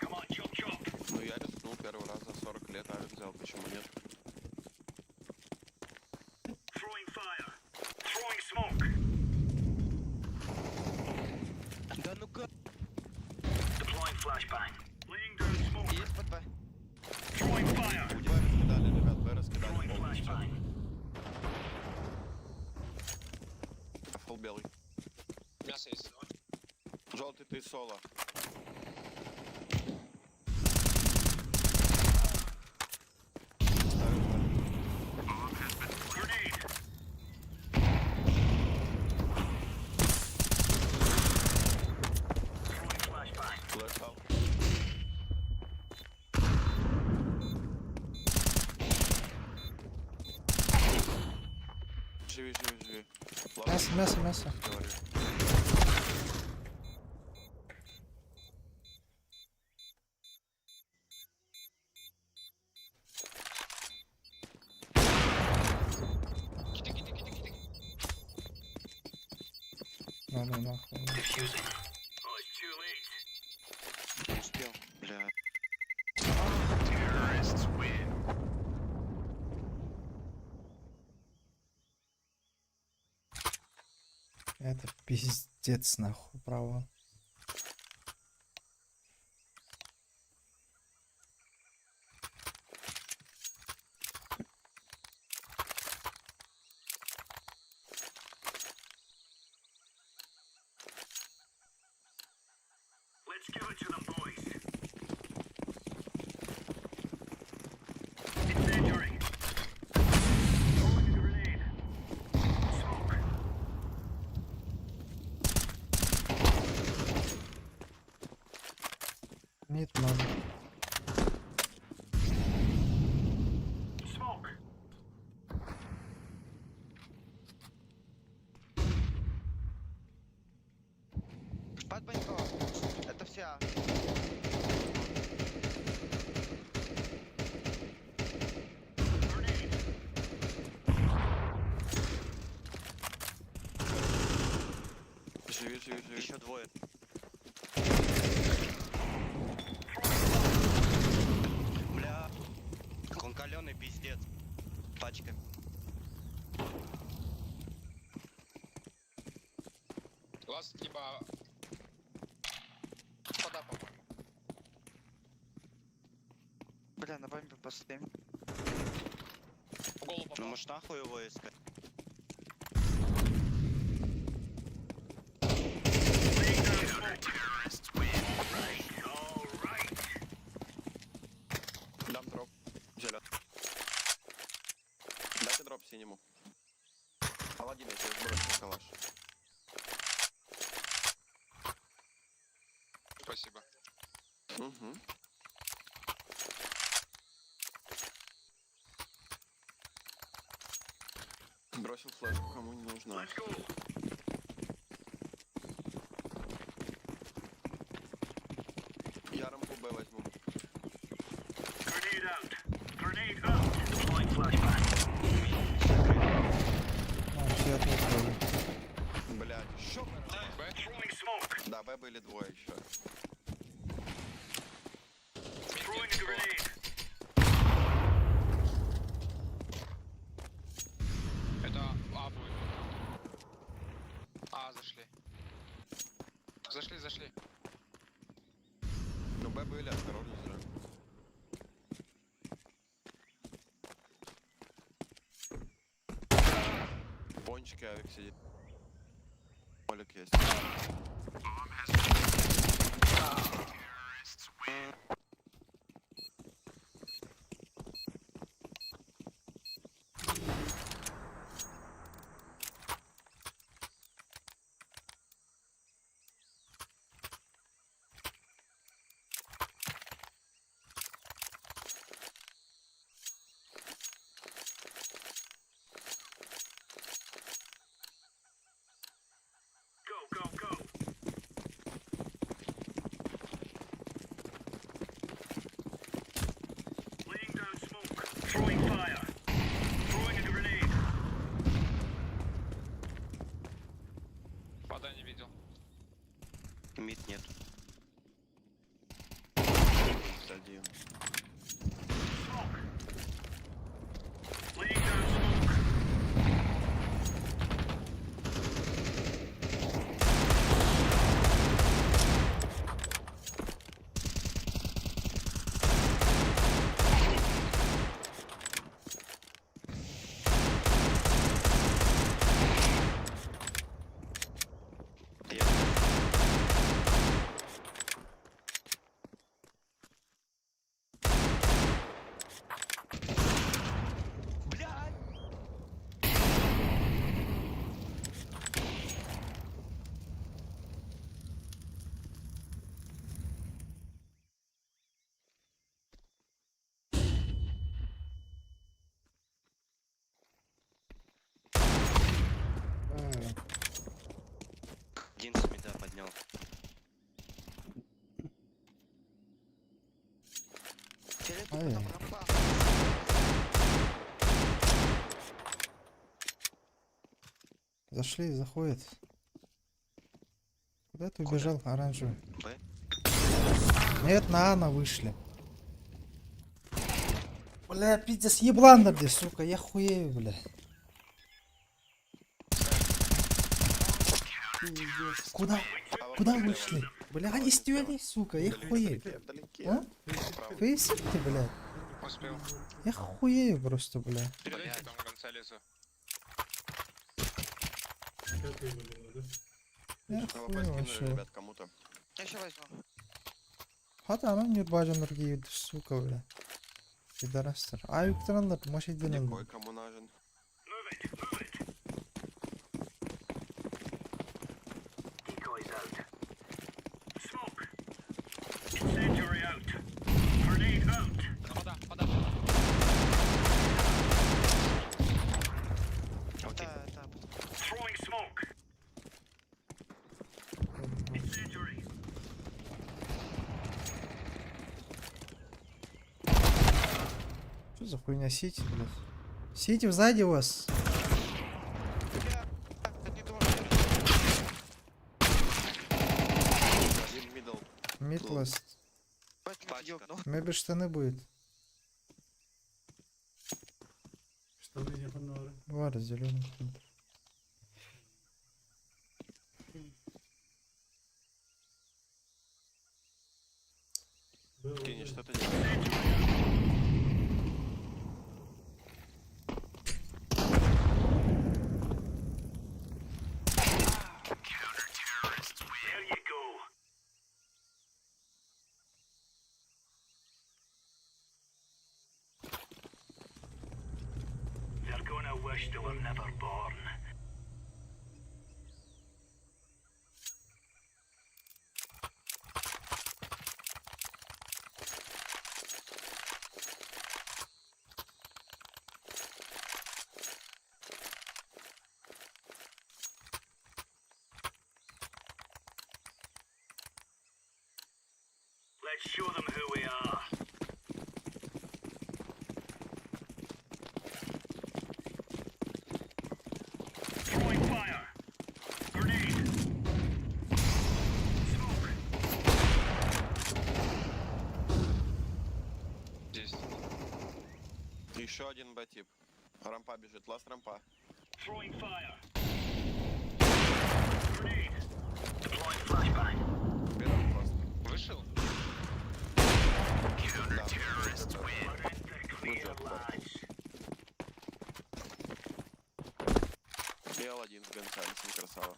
Come on, chop chop. Ну я рискнул первый раз за 40 лет, авик взял, почему нет? Throwing fire. Throwing smoke. Да ну-ка. Deploying flashbang. Laying down smoke. Есть под Б. Throwing fire. Б раскидали, ребят, Б раскидали Throwing полностью. flashbang. Фул белый. Мясо есть. Желтый ты соло. Grenade. Throwing flashbang. Флэш аут. Живи. Ладно, Мясо. говорю. Кидай. Надо нахуй. Defusing. Oh, it's too late. Не успел. Бля. Terrorists win. Это пиздец нахуй, право. Let's give it to them, boys. Incendiary. Throwing a grenade. Smoke. Нет, надо. Smoke. Под Банько. Это вся. Grenade. Живи. Еще двое. Бля. Он каленый пиздец. Пачка. Ласт либо... Пода, по-моему. Бля, на бомбе постоим. В голову Ну попал. может нахуй его искать? Terrorists win. All right. Дам дроп. Зелёт. Дайте дроп синему. Паладин, я тебе сброшу на калаш. Спасибо. Угу. Бросил флешку, кому не нужна. Let's go. Я рампу Б возьму. Grenade out. Grenade out. Deploying flashbang. А, все ответили. Блядь, еще Throwing smoke. Да, Б были двое еще. Throwing a grenade. Это А будет. А, зашли. Зашли. Ну, Б были, осторожно зря. Пончики авик сидит. Молик есть. Go. Laying down smoke. Throwing fire. Throwing a grenade. Пода не видел. Мид нет. Один. Smoke. Laying down smoke. Один с мида поднял. Фиолетовый, Ай. потом рампа. Зашли, заходят. Куда ты убежал, оранжевый? Б. Нет, на А вышли. Бля, пиздец, еблан да, сука, я хуею, бля. Пиздец. Куда вышли? Бля, они стюали, сука, я хуею. Вдалеке. А? Фейсик ты, бля. Успел. Я хуею просто, бля. Передайте там Гонсалесу. Как его было, да? Я Вы хуею подкинули, вообще. ребят, кому-то. Я еще возьму. Hadi anam bir bacım gibi suka bile. Giderastır. Ay yüklenenler maç edilin. Никой кому нужен. Move it. Decoys out. Smoke. Incendiary out. Grenade out. Пода. Да. Throwing smoke. Incendiary. Что за хуйня сити, блядь? Сити сзади у вас. Не думаю. Один мидл. Мидлест. Пачка. Ёбнул. Мебель штаны будет. Штаны yapanlar. Var зеленый. Кинь, что ты делаешь? There you go. They're gonna wish they were never born. Let's show them who we are. Throwing fire. Grenade. Еще один Б-тип. Рампа бежит, ласт рампа. Throwing fire. Grenade. Deploying flashbang. Первый ласт. Вышел? Да. Clear, lads. И L1 с Гонсалесом, красава.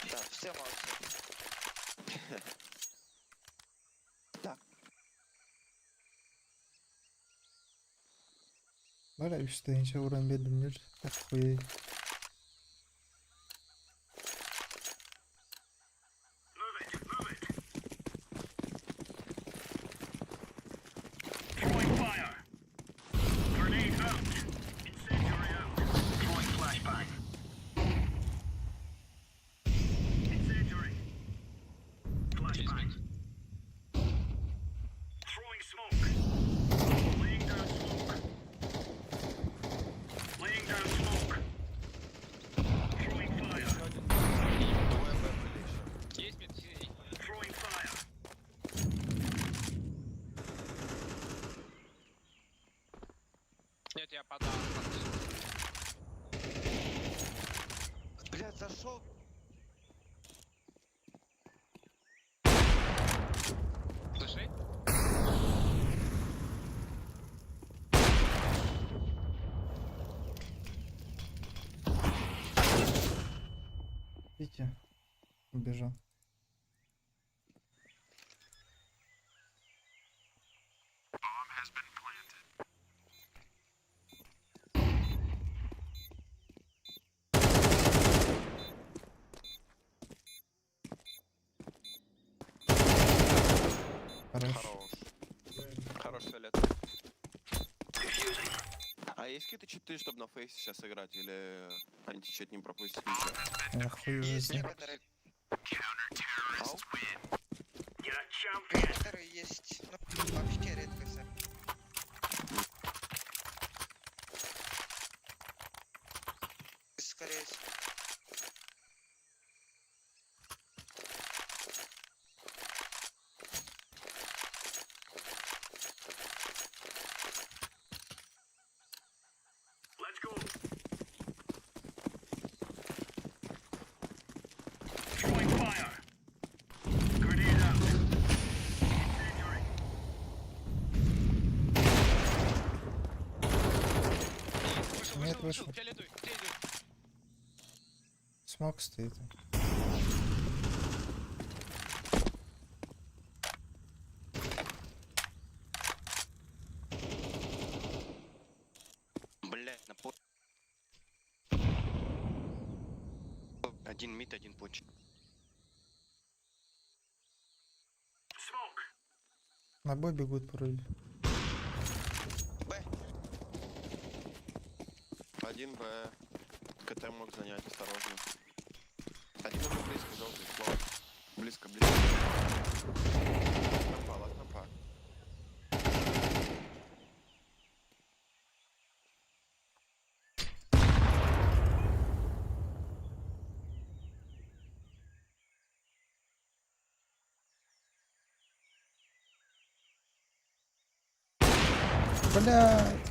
Да, все молодцы. Bana 3 deyince vuran bedimdir. Охуеть. Move it, move it. Throwing fire. Grenade out. Incendiary out. Throwing flashbang. Incendiary. Flashbang. Throwing smoke. Laying down smoke. Laying down smoke. Throwing fire. Двое Б были еще. Есть мид, синий. Throwing fire. Нет, я подал. Блядь, зашел. Слыши? Видите? Убежал. Хорош. Хорош. Хорош фиолет. А есть какие-то читы, чтобы на фейсе сейчас играть? Или античет не пропустить ничего? Я хуй его Есть знает. некоторые, Ау? You're a champion. некоторые есть. Ну, вообще редко все. Скорее всего. Let's go. Throwing fire. Grenade out. Incendiary. Вышел, Нет, вышел, вышел. вышел. Фиолетовый, фиолетовый. Смок стоит. Блять, на пот. Один мид, один поч. Smoke. На бой бегут вроде. Б. Один Б. КТ мог занять, осторожно. Один уже близко, желтый, слов. Близко, близко. Лампа, ласт лампа. Блядь!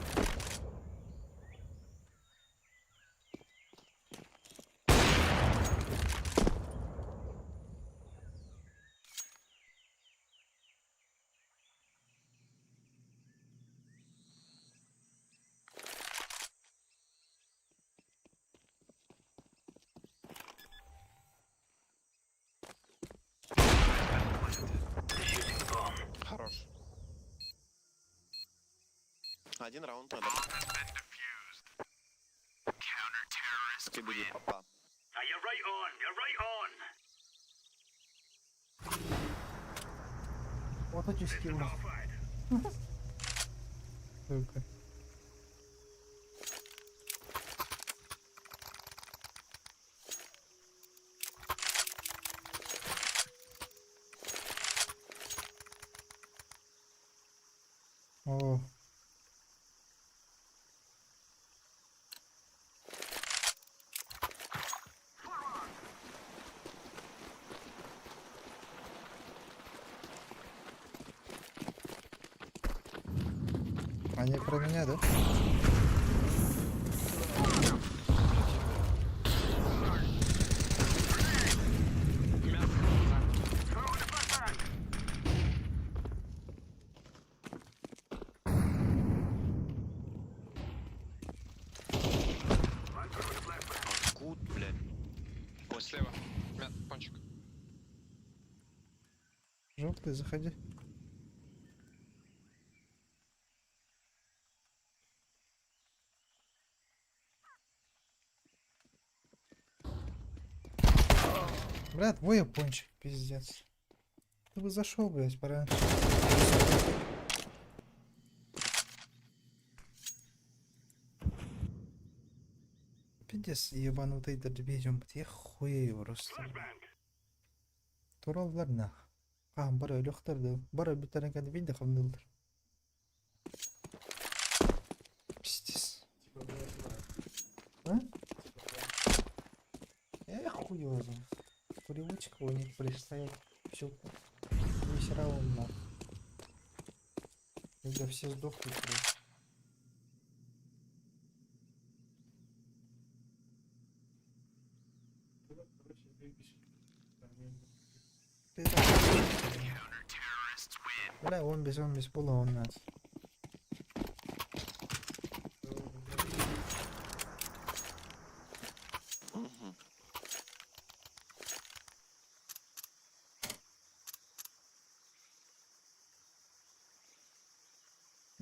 Хорош. Один раунд надо. Скибиди, папа. You're right on. You're right on. Вот эти скиллы. Qualified. Сука. О. Они Они про меня, да? Кут, блядь. Слева. Пончик. Желтый, заходи. Блядь, двое пончик, пиздец. Ты бы зашел, блядь, пораньше. Пиздец, ебанутый дербежем. Я хуею просто. Туралдар нах. Бара өлөктөрдү. Бара биттерген видео кылдыр. Пиздец. Типа, блядь, А? Хуёво. Привычка у них предстоит. Все. Весь раунд нах. Когда все сдохнут, блядь. короче, выпиши. Бля, он без пола у нас. Мгм.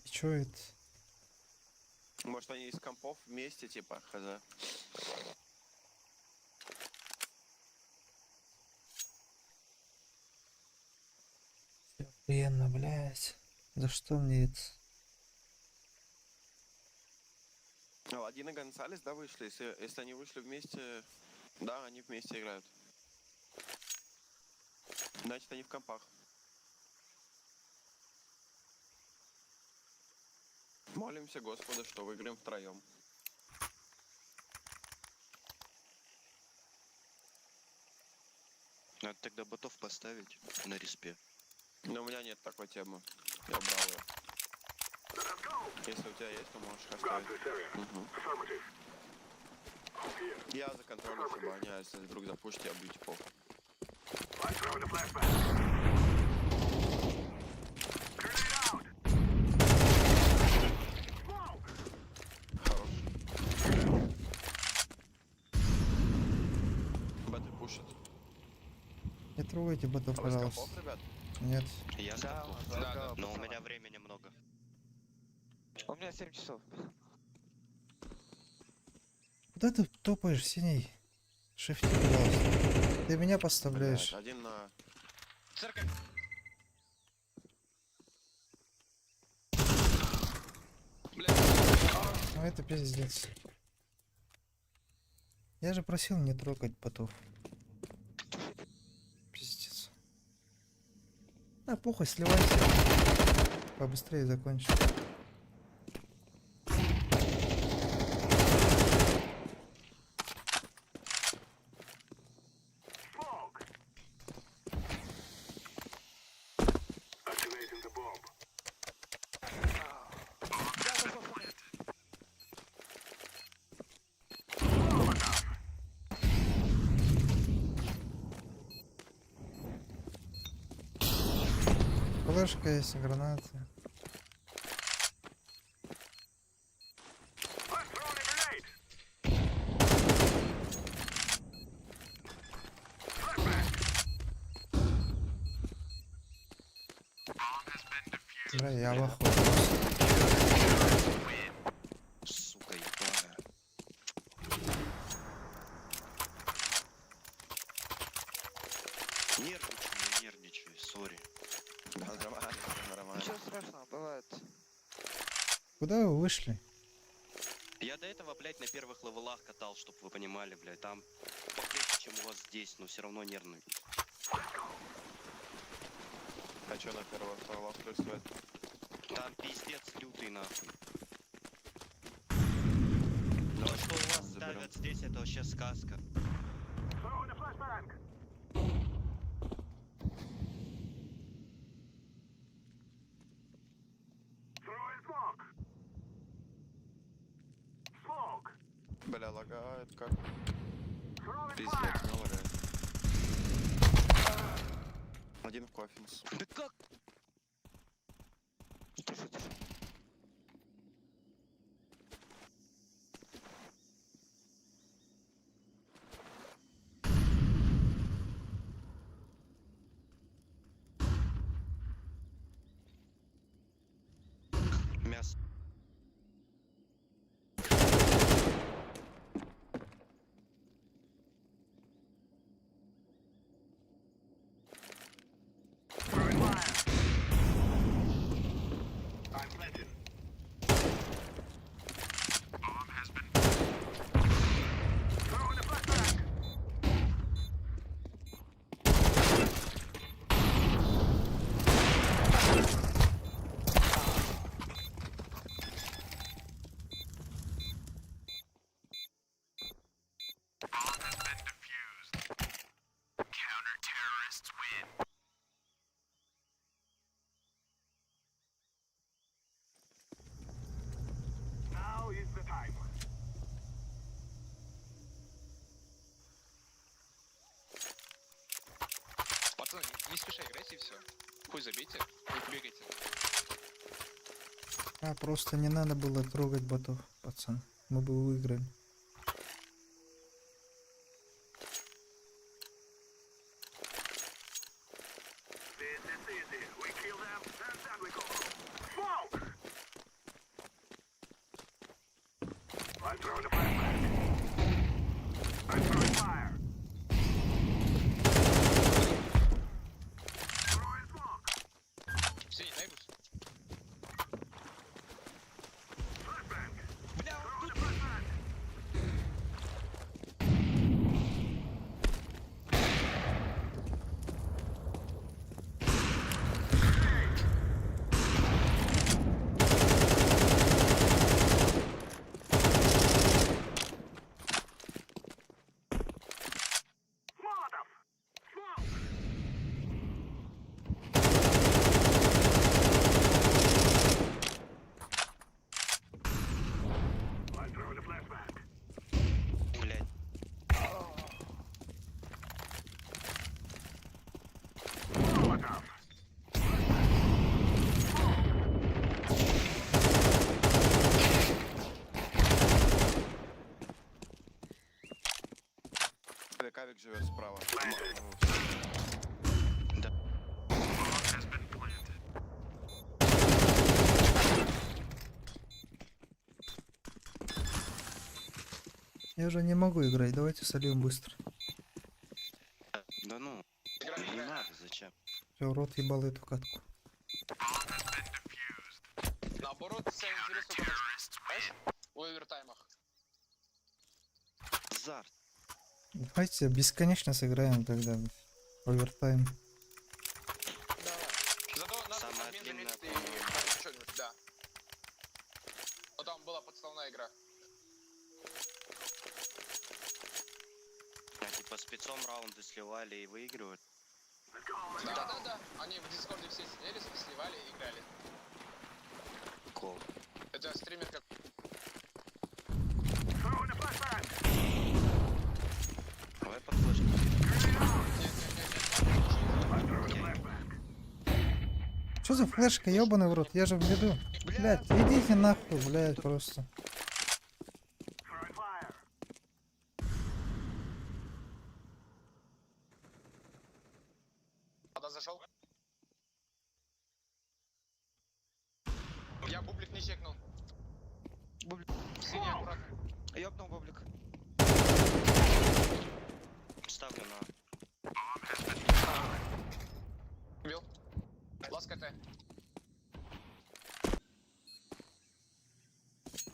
И чё это? Может, они из компов вместе, типа, хз. Охуенно, блядь. За что мне это? Один и Гонсалес, да, вышли? Если они вышли вместе, да, они вместе играют. Значит, они в компах. Молимся Господу, что выиграем втроем. Надо тогда ботов поставить на респе. Но у меня нет такой темы. Я убрал ее. Если у тебя есть, то можешь оставить. Мгм. Я за контроль особо, а если вдруг запушите, я бью типов. Хорош. Бэты пушат. Не трогайте ботов, А вы с пожалуйста. компов, ребят? Нет. Я с Да, компов. Да. Но у меня времени много. У меня 7 часов. Куда ты топаешь, синий? Шифти, пожалуйста. Ты меня подставляешь. Блядь, один на... Церковь. Ну это пиздец. Я же просил не трогать ботов. Пиздец. А похуй, сливайся. Побыстрее закончим. Флешка есть, гранаты. Бля, я в ахуе. Сука, ебаная. Нервничаю, сори. Да, нормально, нормально. Ничего страшного, бывает. Куда вы вышли? Я до этого, блядь, на первых левелах катал, чтоб вы понимали, блядь. Там покрепче, чем у вас здесь, но все равно нервный. А чё на первых словах происходит? Там пиздец лютый, нахуй. Ну а что у вас Заберем. ставят здесь, это вообще сказка. Вырубает как? Пиздец, не валяет. Один в кофинс. Да как? Тише, тише. Мясо. Throwing fire. I'm planted. Bomb has been. Throwing a flashback. Bomb has been defused. Counter-terrorists win. Now is the time. Пацаны, не спеша играйте и все. Хуй забейте, не бегайте. А, просто не надо было трогать ботов, пацан. Мы бы выиграли. This is easy. We kill them, and then we go. Smoke! I'm throwing a flashback. I'm throwing fire. Throwing smoke. Синий, дай буст. Flashback. Throwing a flashback. Molotov. Smoke. I'm throwing a flashback. Блять. Molotov. Кавик живет справа. Да. Bomb has been planted. Я уже не могу играть, давайте сольем быстро. Да ну, Игра, не игра. надо, зачем? Все, рот ебал эту катку. Наоборот, вся интерес только знаешь, в овертаймах. Азарт. Давайте бесконечно сыграем тогда. Овертайм. Давай. Зато надо Самая админ длинная, заметить и по-моему. хоть что-нибудь, да. Но там была подставная игра. А типа спецом раунды сливали и выигрывают. Да. Они в дискорде все сидели, сливали и играли. Кол. Это стример как... Throwing a flashback. Давай под флешку. I'm throwing a flashback. Что за флешка, ебаный в рот? Я же в виду. Блять, идите нахуй, блять, просто. Throwing fire. Вода зашел. Я бублик не чекнул. Бублик. Синий аккуратно. Ёбнул бублик. Ставлю на. Убил. Ласка Т.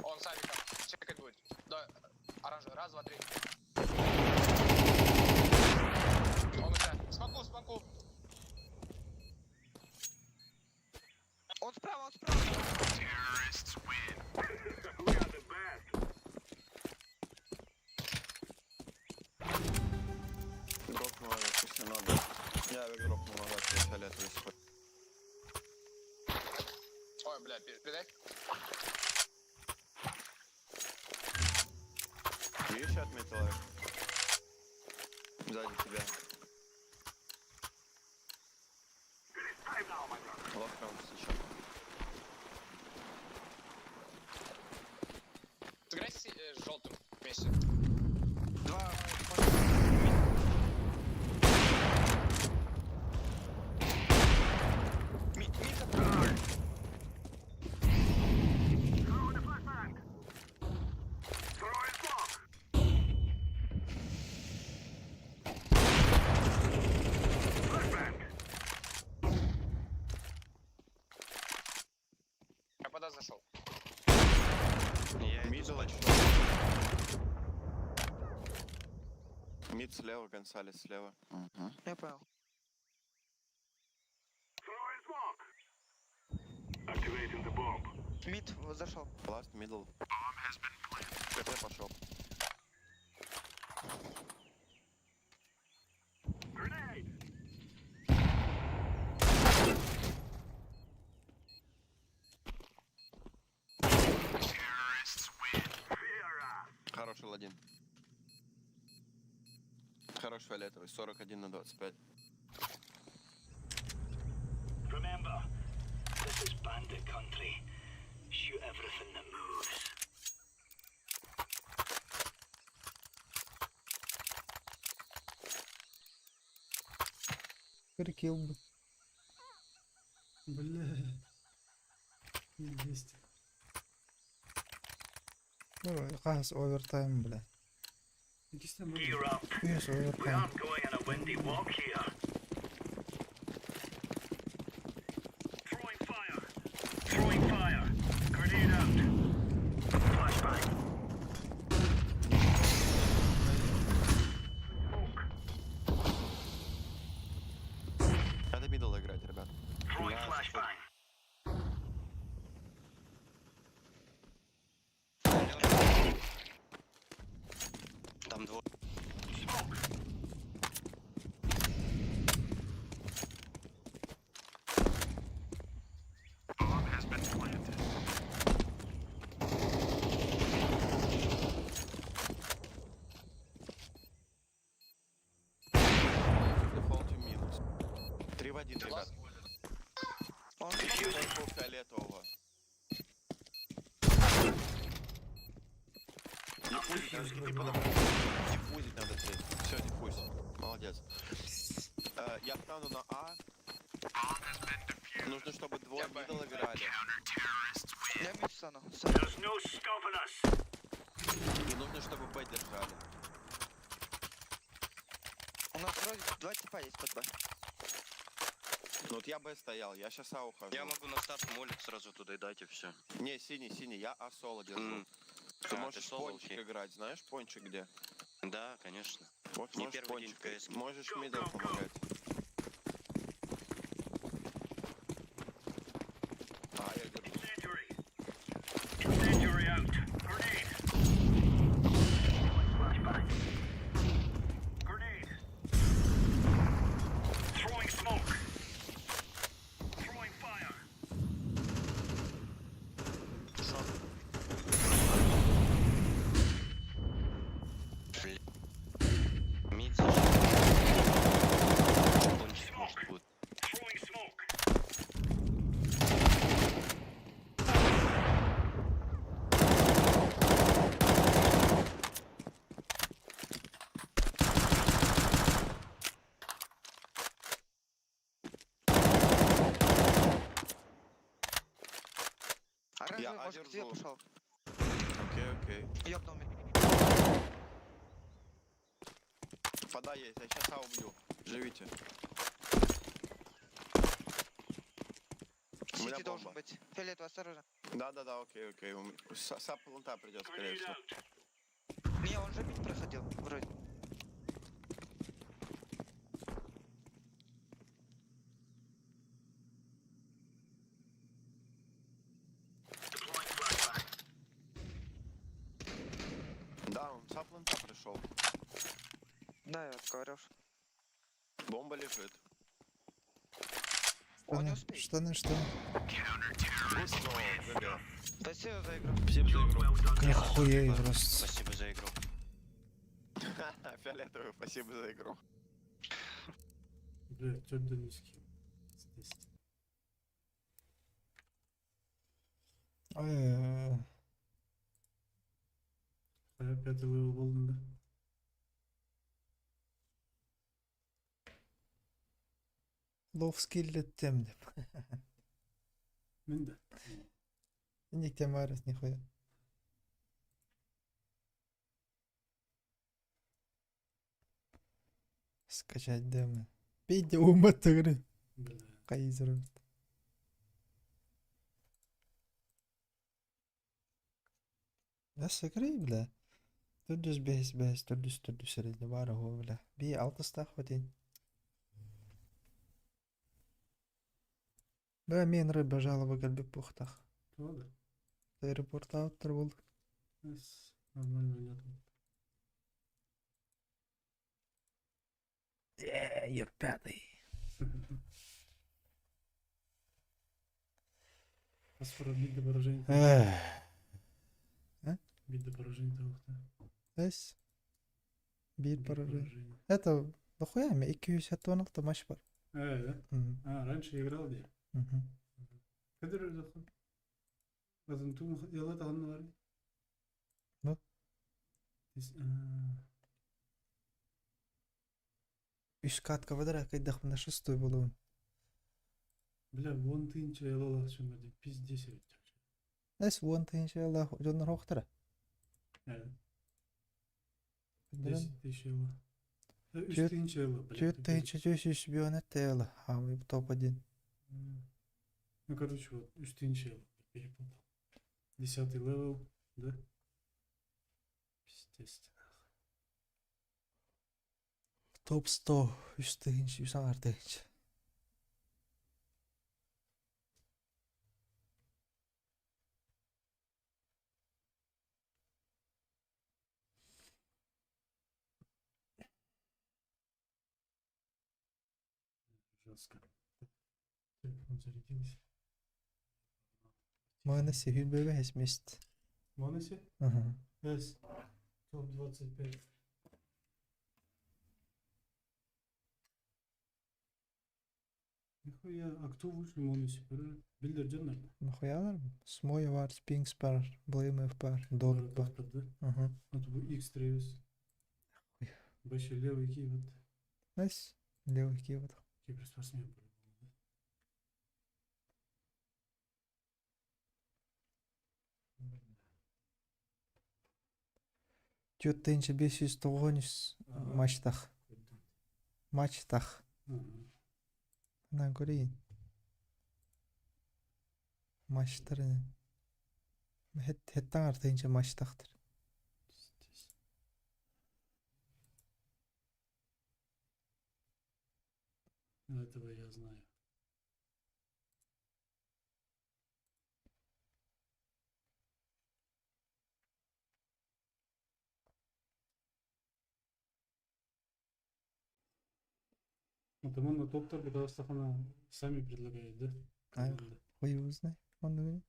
Он с авиком. Чекать будет. Да, оранжевый. Раз, два, три. Он у тебя. Смоку. Он справа, он справа. Terrorists win. We are the best. Дропнул авик, если надо. Я авик дропнул назад, я фиолетовый сход. Ой, блядь, передай. Видишь, я отметил их. Сзади тебя. Лохром сейчас. Сыграй с желтым вместе. Два. Мид закрыл. Я пода зашел. Я иду Мидл спать. еще. Мид слева, Гонсалес слева. Угу. Я понял. Activating the bomb. Мид зашел. Ласт, мидл. КТ пошел. Grenade. Terrorists win. Fear us. Хороший ладин. Хороший фиолетовый. 41 на 25. Remember, this is bandit country. Shoot everything that moves. Перекил бы. Бля. Не 200. Газ овертайм, бля. Якісь там Gear up. Yes, We овертайм. aren't going on a windy walk here. Throwing fire. Throwing fire. Grenade out. Flashbang. Smoke. Надо мидл играть, ребят. Throwing flashbang. Там двое. Smoke. Bomb has been planted. Дефолте минус. 3 в 1, ребят. Он Дефолт фиолетового. Диффузить надо, не подавай. Диффузить надо здесь. Все, диффузь. Молодец. Я встану на А. Нужно, чтобы двое мидл играли. Я мид стану. There's no stopping us. И нужно, чтобы Б держали. У нас вроде два типа есть под Б. Ну вот я Б стоял, я сейчас А ухожу. Я могу на старт молик сразу туда и дать и все. Не, синий, я А соло держу. Ты А, можешь ты соло, пончик окей. играть, знаешь пончик где? Да, конечно. Вот Не можешь первый день пончик. в КС. Можешь мидл помогать. А, я держу. Incendiary. Incendiary out. Grenade. Flashbang. Grenade. Throwing smoke. Throwing fire. Мид зашел. Кончик может будет. Throwing smoke. Оранжевый, А может, к тебе держу. пошел. Окей. Ёбнул мид. Подай есть, я сейчас А убью. Живите. У меня Сити должен бомба. быть. Фиолетовый, осторожно. Да, окей. Сап планта придет, скорее Grenade всего. out. Не, он же мид проходил, вроде. Deploying flashbang. Да, он сап планта пришел. Да, я говорил. Бомба лежит. Он не Штаны, успеет. штаны. ГГ. Спасибо за игру. Спасибо за игру. Well done. Охуєй просто. Спасибо за игру. Фиолетовый, спасибо за игру. Бля, тёрдо низкий. Здесь. Пятый левел болдың да? Love skill'еттем деп. Мен да. Индиктен барыс нихуя. Скачать демо. Пейте уматтыгры. Бля. Кайзыры. Nasıl kırayım bile? 405 400 herhalde var o bile. Bir altı stack hadi. Бля, мен рыба жалоба gelбек бухтах. Ладно. Аэропорт ауттар болду. Нормально ойнадым. You're пятый. Фосфора бит до поражения. Бит до поражения того. Эс. Bir поражение. Это нахуя мне 216 матч бар. Да? А, раньше играл где? Кадыр заход. Потом ту яла тагын бар. Ну? Үш катка бадыр кайдах мына шестой болуун. Бля, 10 тыйынча яла шумады. Пиздец өттү. Эс 10 тыйынча яла жоннор октара. 10 тысяч яла. 3 тыйынча яла. 4 тыйынча 400 бионет яла. Хамы топ-1. Ну, короче, вот, 3 тысячи яла. Перепутал. 10 левел, да? Пиздец. Топ 100 3 тыйынча 100 тыйынча. Жестко. Телефон зарядился. Манасы хүлбэвэ хэсмэст. Моноси? Ага. С. Топ 25. Нихуя, а кто вышел Моноси? Билдер Дженнер? Нахуялар? Смоя бар, Спинкс бар, Блеймов бар, Дорт бар. Да? Ага. Вот bu X Travis. Başı левый кивот. Эс. Левый кивот. Киберспортсмен. 4590 матчтах. Матчтах. Нан көрейін. Матчтары. Хеттан артайынша матчтақтыр. Этого я знаю. Это мы на топ-то, когда Стахана сами предлагают, да? Ай, хуй его знает. Он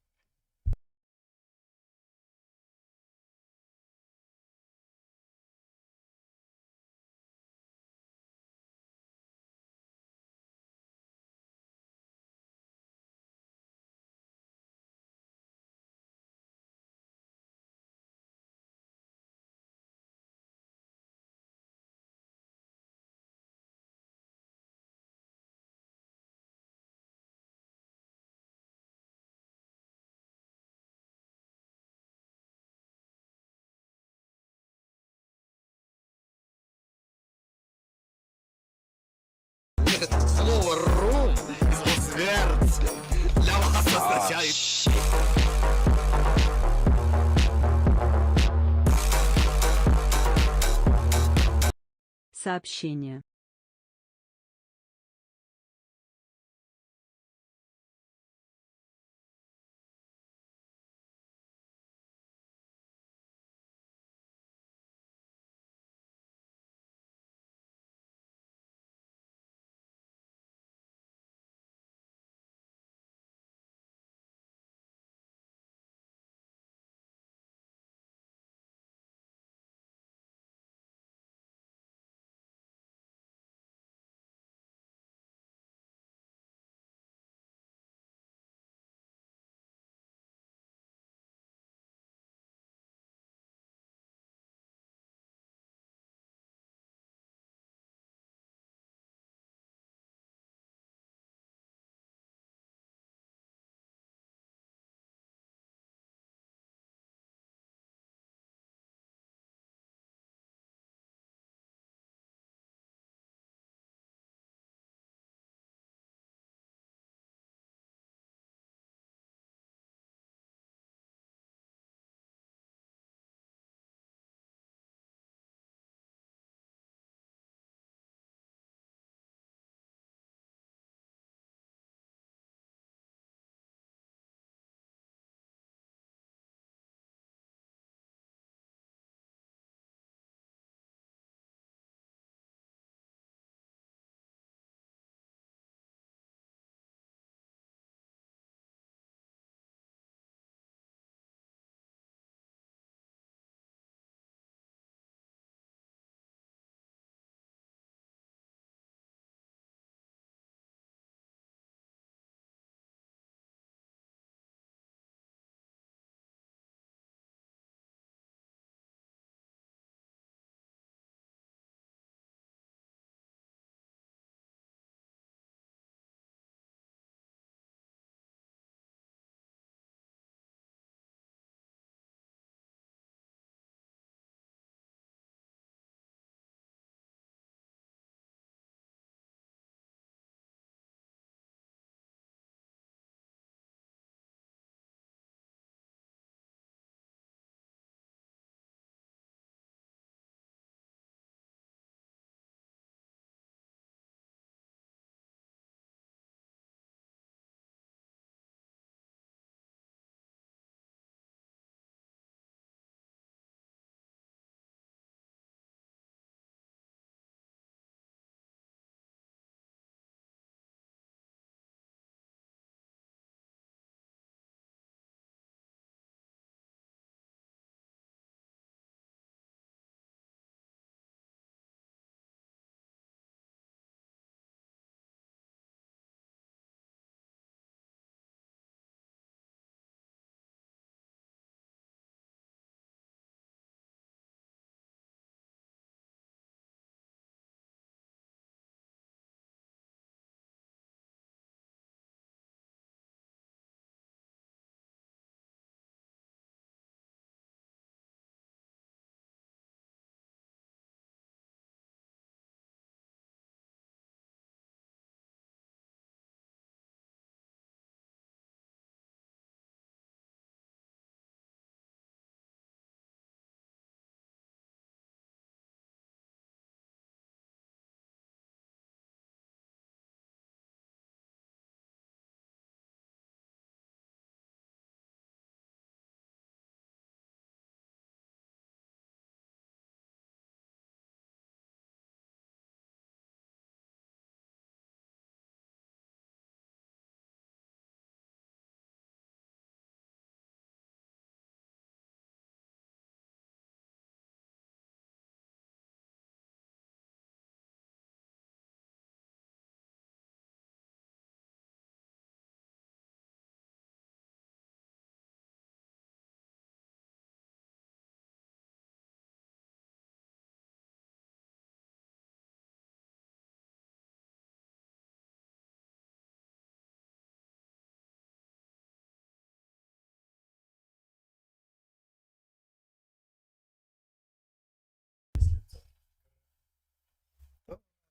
Слово «рум» из Лосверца для вас означает... Сообщение.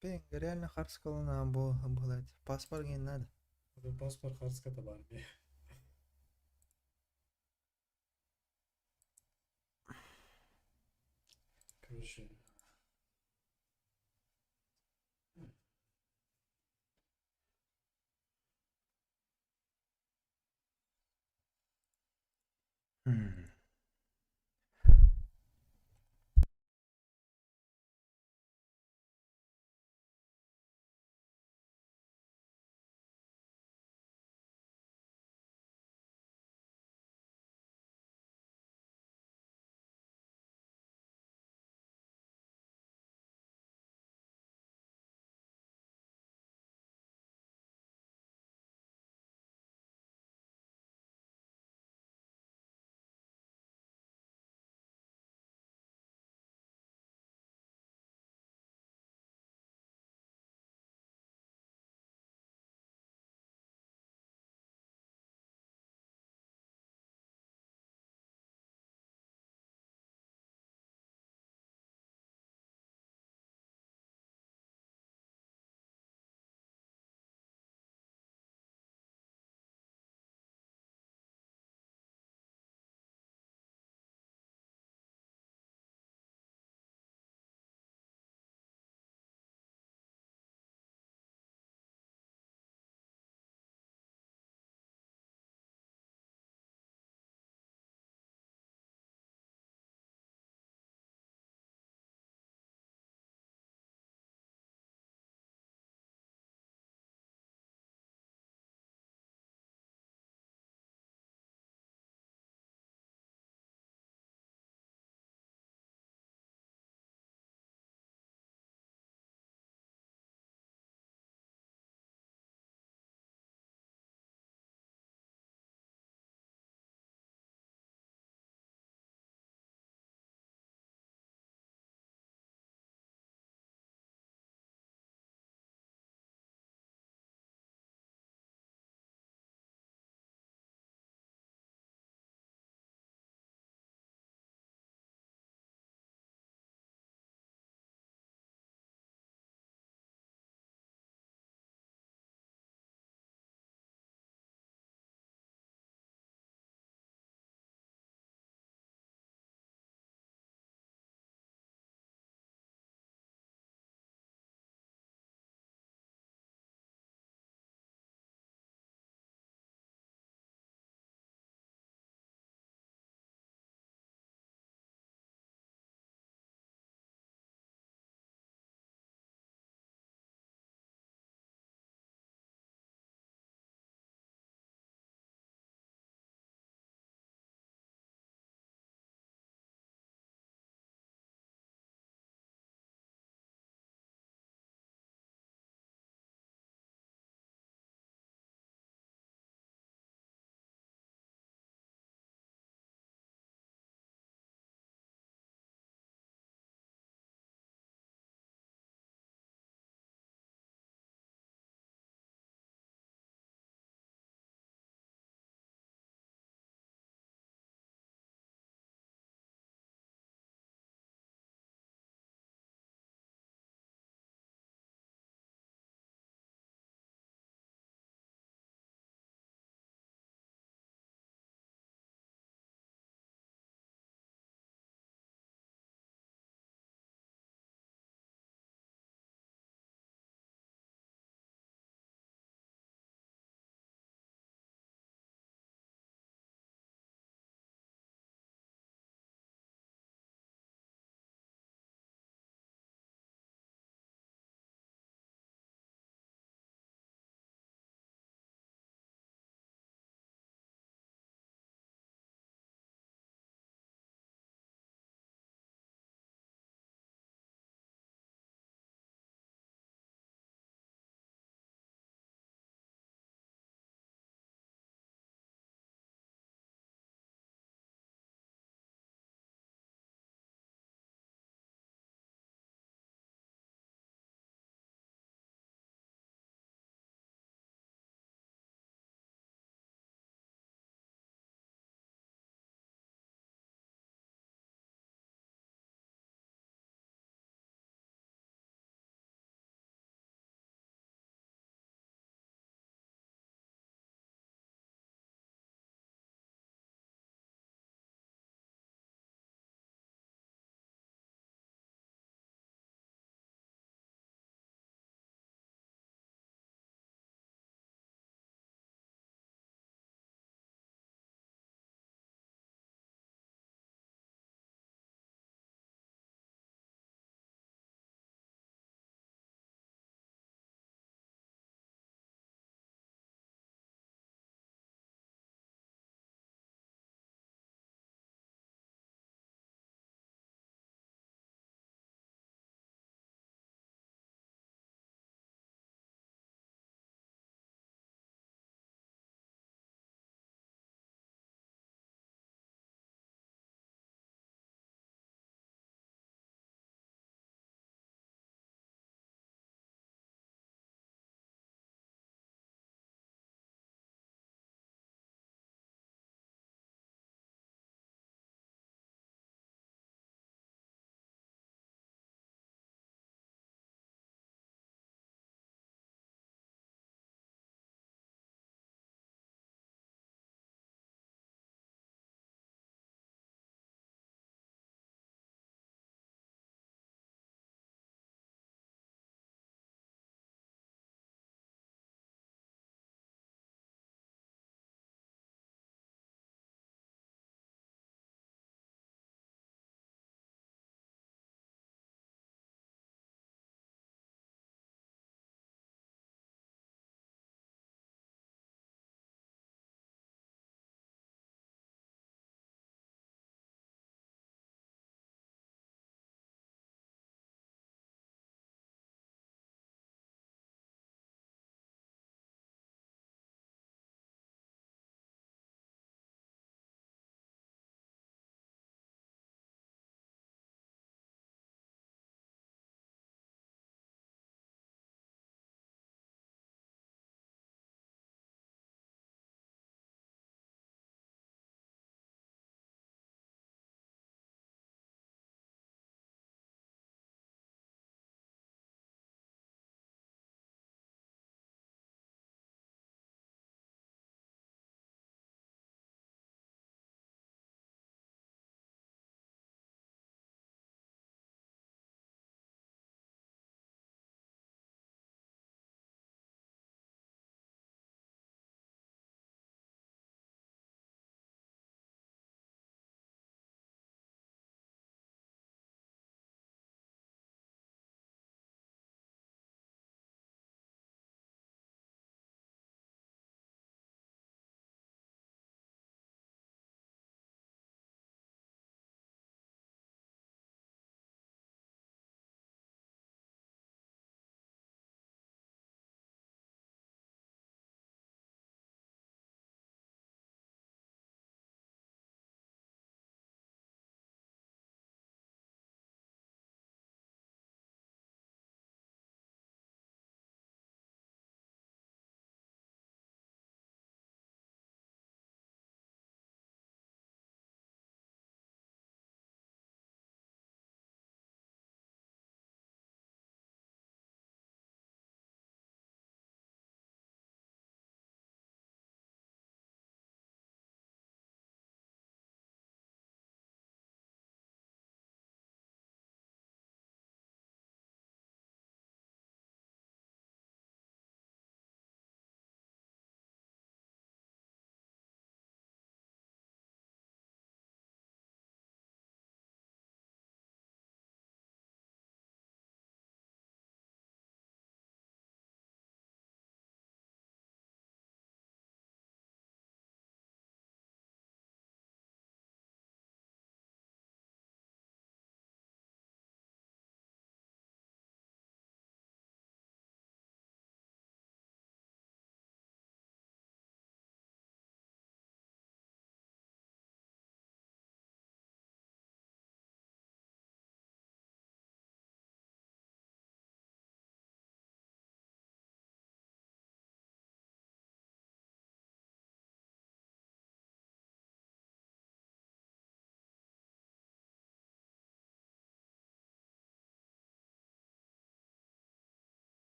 Пенга, реально Харскала надо было. Паспорт не надо. Это паспорт Харската в армии. Короче, Хм.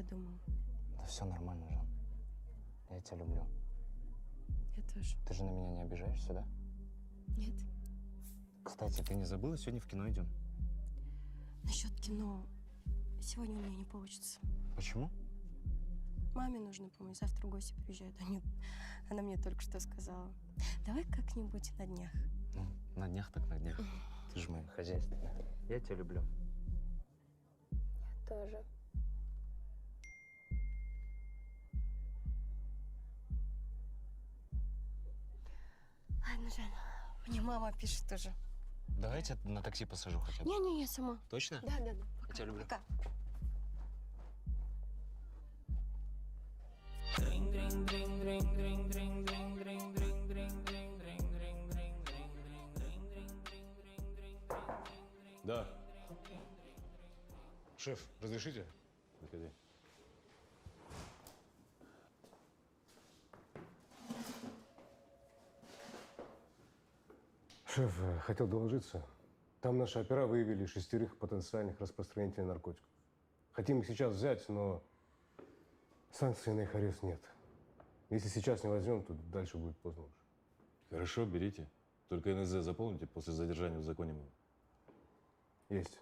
подумал. Да все нормально, Жан. Я тебя люблю. Я тоже. Ты же на меня не обижаешься, да? Нет. Кстати, ты не забыла, сегодня в кино идем? Насчет кино. Сегодня у меня не получится. Почему? Маме нужно помочь. Завтра гости приезжают. Она мне только что сказала. Давай как-нибудь на днях. Ну, на днях так на днях. Ты же моя хозяйственная. Я тебя люблю. Я тоже. Ладно, Жан, мне мама пишет уже. Давайте на такси посажу хотя бы. Не-не, я сама. Точно? Да. Я тебя люблю. Пока. Да. Шеф, разрешите? Заходи. Шеф, хотел доложиться. Там наши опера выявили 6 потенциальных распространителей наркотиков. Хотим их сейчас взять, но санкций на их арест нет. Если сейчас не возьмем, то дальше будет поздно уже. Хорошо, берите. Только НЗ заполните после задержания в законе. Есть.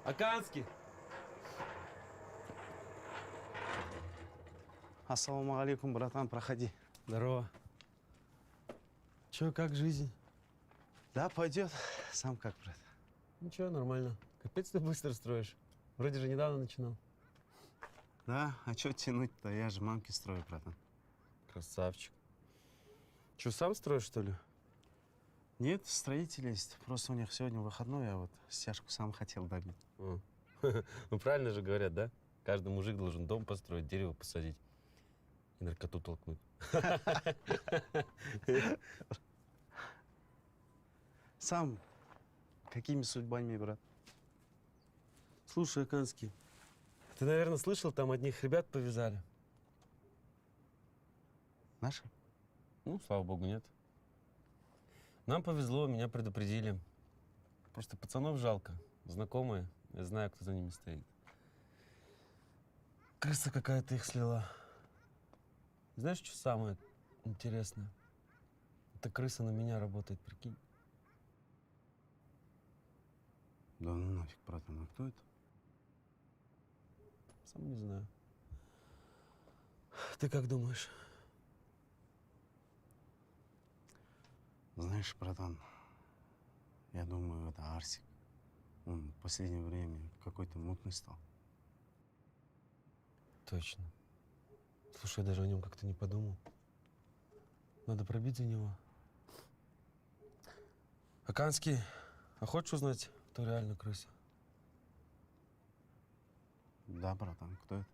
Аканский! Ассаламу алейкум, братан, проходи. Здорово. Че, как жизнь? Да, пойдет. Сам как, брат? Ничего, нормально. Капец ты быстро строишь. Вроде же недавно начинал. Да, а что тянуть-то? Я же мамке строю, братан. Красавчик. Че, сам строишь, что ли? Нет, строитель есть. Просто у них сегодня выходной, а вот стяжку сам хотел добить. Ну, правильно же говорят, да? Каждый мужик должен дом построить, дерево посадить и наркоту толкнуть. Сам какими судьбами, брат? Слушай, Аканский, ты, наверное, слышал, там одних ребят повязали. Наши? Ну, слава богу, нет. Нам повезло, меня предупредили. Просто пацанов жалко. Знакомые. Я знаю, кто за ними стоит. Крыса какая-то их слила. Знаешь, что самое интересное? Эта крыса на меня работает, прикинь. Да ну нафиг, братан, а кто это? Сам не знаю. Ты как думаешь? Знаешь, братан, я думаю, это Арсик. Он в последнее время какой-то мутный стал. Точно. Слушай, я даже о нем как-то не подумал. Надо пробить за него. Аканский, а хочешь узнать, кто реально крыса? Да, братан, кто это?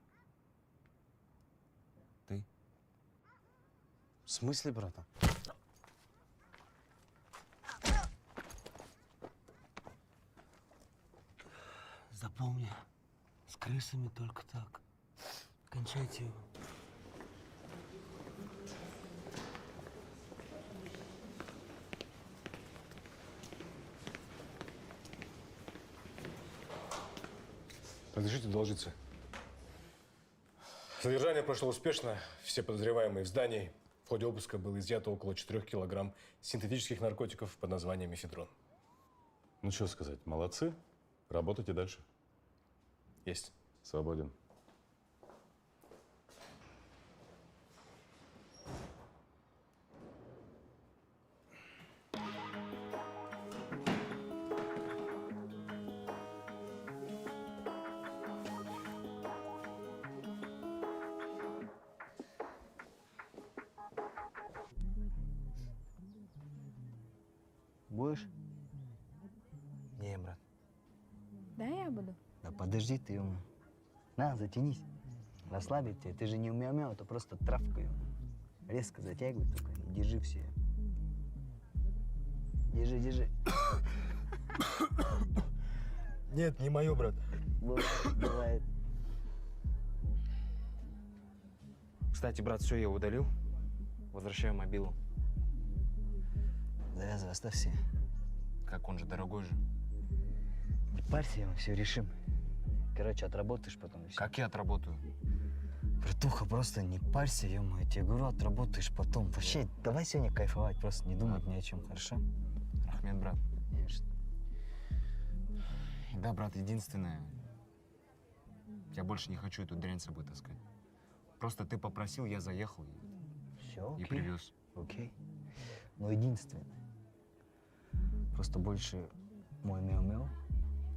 Ты. В смысле, братан? Запомни, с крысами только так. Кончайте его. Разрешите доложиться? Задержание прошло успешно. Все подозреваемые в здании. В ходе обыска было изъято около 4 килограмм синтетических наркотиков под названием мефедрон. Ну, что сказать, молодцы. Работайте дальше. Есть. Свободен. Будешь? Не, брат. Да, я буду. Да подожди ты, ему. На, затянись. Расслабить тебя. Ты же не умя-умя, это просто травка, ему. Резко затягивай только и держи все. Держи, держи. Нет, не мое, брат. Бывает, бывает. Кстати, брат, все, я удалил. Возвращаю мобилу. Завязывай, оставь все. Как он же, дорогой же. Не парься, мы все решим. Короче, отработаешь потом и все. Как я отработаю? Братуха, просто не парься, ё-моё, я тебе говорю, отработаешь потом. Вообще, давай сегодня кайфовать, просто не думать ни о чем, хорошо? Рахмет, брат. Конечно. Да, брат, единственное, я больше не хочу эту дрянь с собой таскать. Просто ты попросил, я заехал Все, окей. и привез. Окей. Но единственное, просто больше мой мяу-мяу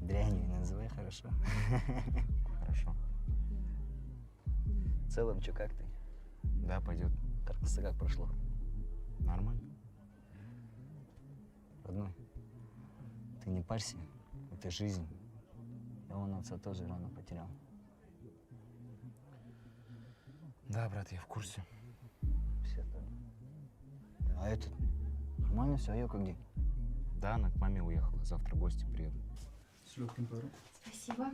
дрянью не называй, хорошо? Хорошо. В целом, чё, как ты? Да, пойдет. Каркаса как прошло? Нормально. Родной, ты не парься, это жизнь. Я вон отца тоже рано потерял. Да, брат, я в курсе. Все так. А этот, нормально все, а Йока где? Да, она к маме уехала. Завтра гости приедут. С легким паром. Спасибо.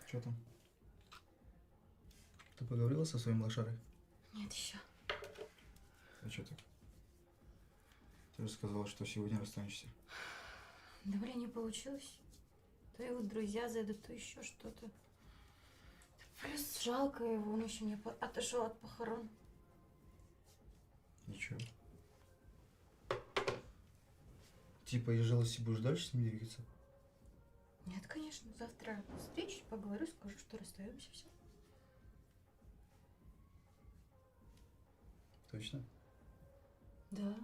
Что там? Ты поговорила со своим лошарой? Нет, еще. А что так? Ты же сказала, что сегодня расстанешься. Да, блин, не получилось. То его друзья зайдут, то еще что-то. Плюс жалко его, он еще не отошел от похорон. Ничего. Типа, из жалости будешь дальше с ним двигаться? Нет, конечно. Завтра встречусь, поговорю, скажу, что расстаемся, все. Точно? Да.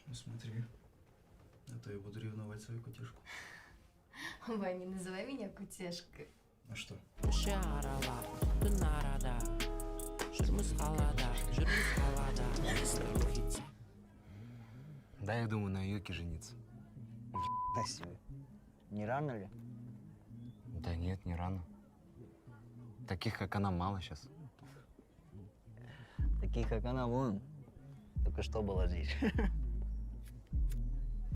Ну смотри. А то я буду ревновать свою котишку. Вань, не называй меня кутешкой. А что? Да, я думаю, на Йоке жениться. На себе. Не рано ли? Да нет, не рано. Таких, как она, мало сейчас. Таких, как она, вон. Только что была здесь.